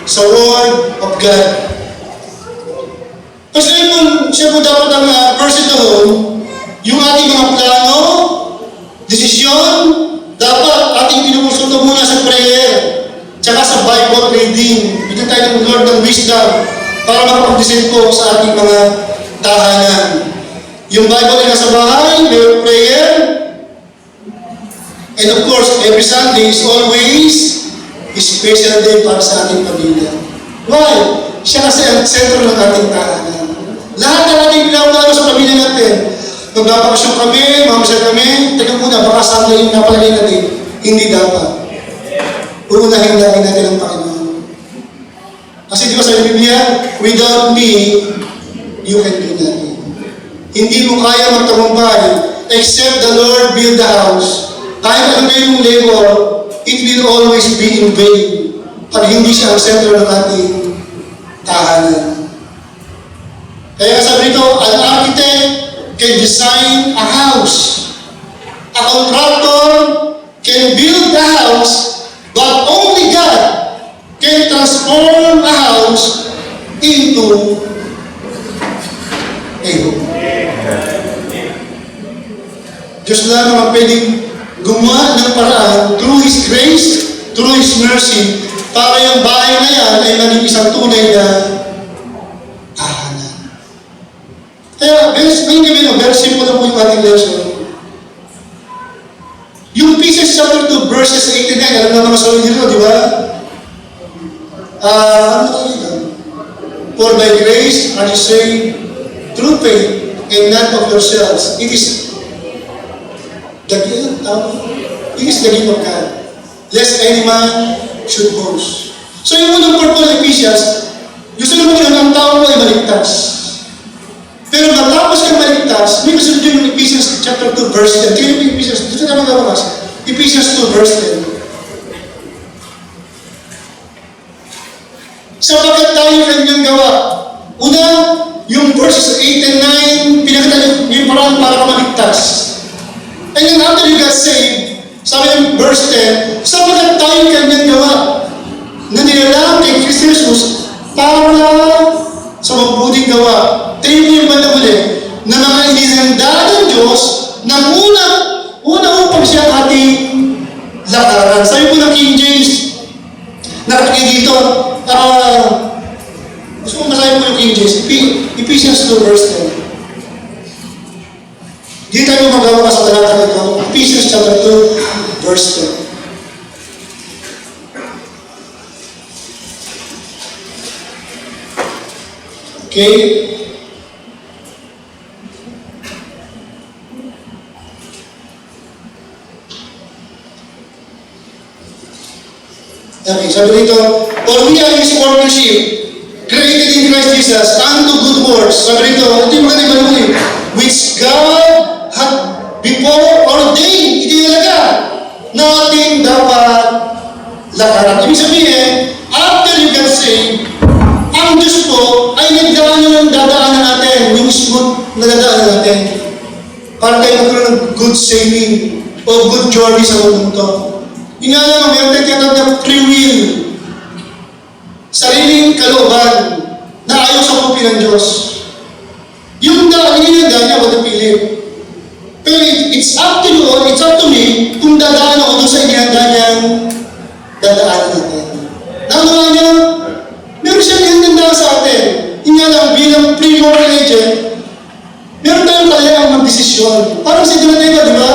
sa Word of God. Kasi siya po dapat ang first in the home, yung ating mga plano, desisyon, dapat ating pinukonsulta muna sa prayer, tsaka sa Bible reading. Bigyan tayo ng Lord ng wisdom para makapag-design po sa ating mga tahanan. Yung Bible ay nasa bahay, may prayer, and of course, every Sunday is always a special day para sa ating pamilya. Why? Siya kasi ang sentro ng ating tahanan. Lahat ng ating pinaunawa sa pamilya natin. Magbabakasyon kami, mamasal kami, teka muna, baka Sunday yung napalagay natin. Hindi dapat. Uunahin lagi natin ang Panginoon. Kasi di ba sa Biblia, without me, you can do nothing. Hindi mo kaya magtagumpay except the Lord build the house. Kahit ano yung labor, it will always be in vain pag hindi siya ang sentro ng ating tahanan. Kaya sabi nito, an architect can design a house. A contractor can build a house, but only God can transform a house into a home. Diyos lang naman pwedeng gumawa ng paraan through His grace, through His mercy, para yung bahay na yan ay maging isang tunay na tahanan. Kaya, very simple na po yung ating lesson. Yung Ephesians chapter 2, verses 8 and 9, alam na mga sarili nyo, di ba? ano tawag dito? For by grace are you saved through faith and not of yourselves. It is the gift of God. Lest any man should boast. So yung unang purpose ng Ephesians, gusto naman yun, ang tao mo ay maligtas. Pero matapos kang maligtas, may gusto din yung Ephesians chapter 2 verse 10. Tingnan mo yung Ephesians, dito ka magawakas. Ephesians 2 verse 10. Sapagkat tayo kanyang gawa. Una, yung verses 8 and 9, pinakita yung parang para ka maligtas. And then after you got saved, sabi yung verse 10, sapagkat tayo kanyang gawa na nilalang kay Kristo Jesus para sa mabuting gawa. Tingnan yung banda muli, na mga ininanda ng Diyos na una upang siya ating lakaran. Sabi po ng King James, nakapagay dito, gusto kong masabi po yung King James, Ephesians 2 verse 10. Di tayo magawa sa talata nito, Ephesians chapter 2 verse 10. Okay? Okay, sabi dito, for we are His workmanship, created in Christ Jesus, unto good works. Sabi dito, ito yung mga ibaluli, which God had before ordained, itinalaga, natin dapat lakaran. Ibig sabihin, after you get saved, ang Diyos po ay nagdaan ng dadaanan natin, yung smooth na dadaanan natin, para tayo magkaroon ng good saving o good journey sa mundo. Yung nga naman, meron tayo tinatawag na free will. Sariling kalooban na ayaw sa kupi ng Diyos. Yung daan, hindi yung daan niya, wala pilit. Pero it's up to you, it's up to me, kung dadaan ako doon sa inihanda niyang dadaanan natin. Nakawa niya, meron siyang inihanda sa atin. Yung nga lang, bilang free moral agent, meron tayong kayang mag-desisyon. Parang si Donatella, di ba?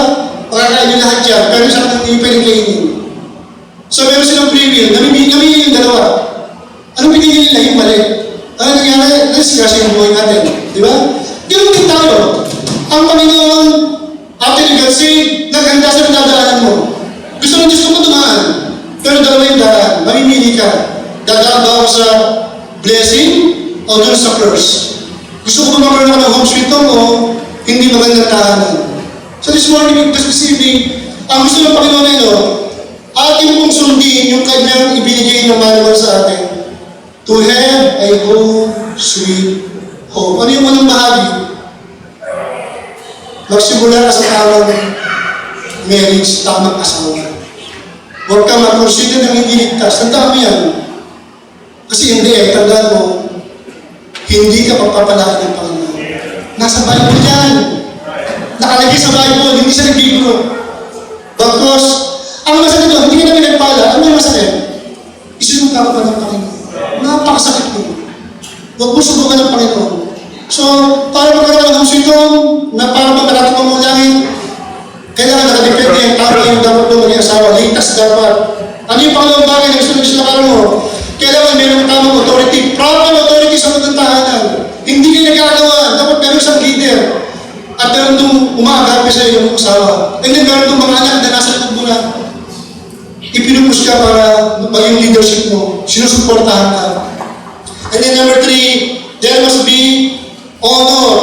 Pakakain yung lahat yan, pero siya nang hindi pwedeng kainin. So meron silang free will, namimili yung dalawa. Anong pinili nila? Yung mali. Ano nangyari? Nasisirasa yung buhay natin. Di ba? Ganun din tayo. Ang Panginoon, after you got saved, naghanda sa pinadaanan mo. Gusto ng Diyos mo dumaan. Pero dalawa yung daan. Mamimili ka. Dadaan ba ako sa blessing o doon sa curse? Gusto ko ba magkaroon ako ng home sweet home o hindi magandang tahanan? So this morning, this evening, ang gusto ng Panginoon na ito, atin pong sundin yung kanyang ibinigay na manual sa atin. To have a home, sweet home. Ano yung unang bahagi? Magsimula ka sa tamang marriage, tamang asawa. Huwag ka mag-consider ng hindi ligtas. Tandaan mo yan. Kasi hindi tandaan mo, hindi ka pagpapalaan ng Panginoon. Nasa Bible yan. Nakalagay sa Bible, hindi sa nagbibiro. Bagkos, ang masakit doon, hindi ka na pinagpala. Ano yung masakit? Isinungka ka pa ng Panginoon. Napakasakit mo. Huwag mo subukan ng Panginoon. So, para magkaroon ng sitong na para magkarating mo mong langit, kailangan nakadepende yung tao yung dapat mo maging asawa. Ligtas dapat. Ano yung pangalawang bagay na gusto nyo sinakaroon mo? Kailangan meron tamang authority. Proper authority sa mga tahanan. Hindi kayo nagkagawa. Dapat meron isang leader. At meron itong umaagapi sa iyong asawa. And then meron itong mga anak na nasa likod mo na ipinupus ka para maging leadership mo. Sinusuportahan ka. And then number 3, there must be honor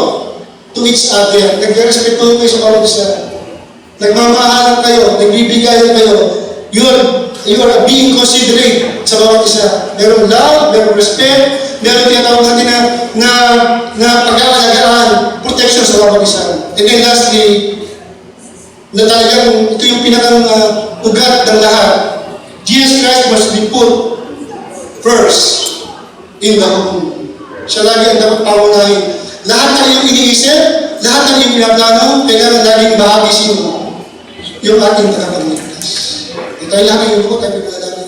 to each other. Nagrespeto kayo sa bawat isa. Nagmamahalan kayo, nagbibigayan kayo. You are being considerate sa bawat isa. Merong love, merong respect, meron tinatawag natin na pag-aalagaan, protection sa bawat isa. And then lastly, na talagang ito yung pinaka-ugat ng lahat. Jesus Christ must be put first in the home. Siya lagi ang dapat pangunahin. Lahat ng iyong iniisip, lahat ng iyong pinaplano, kailangan laging bahagi sino yung ating tagapagligtas. Tayo lang yung buko, tayo pinalala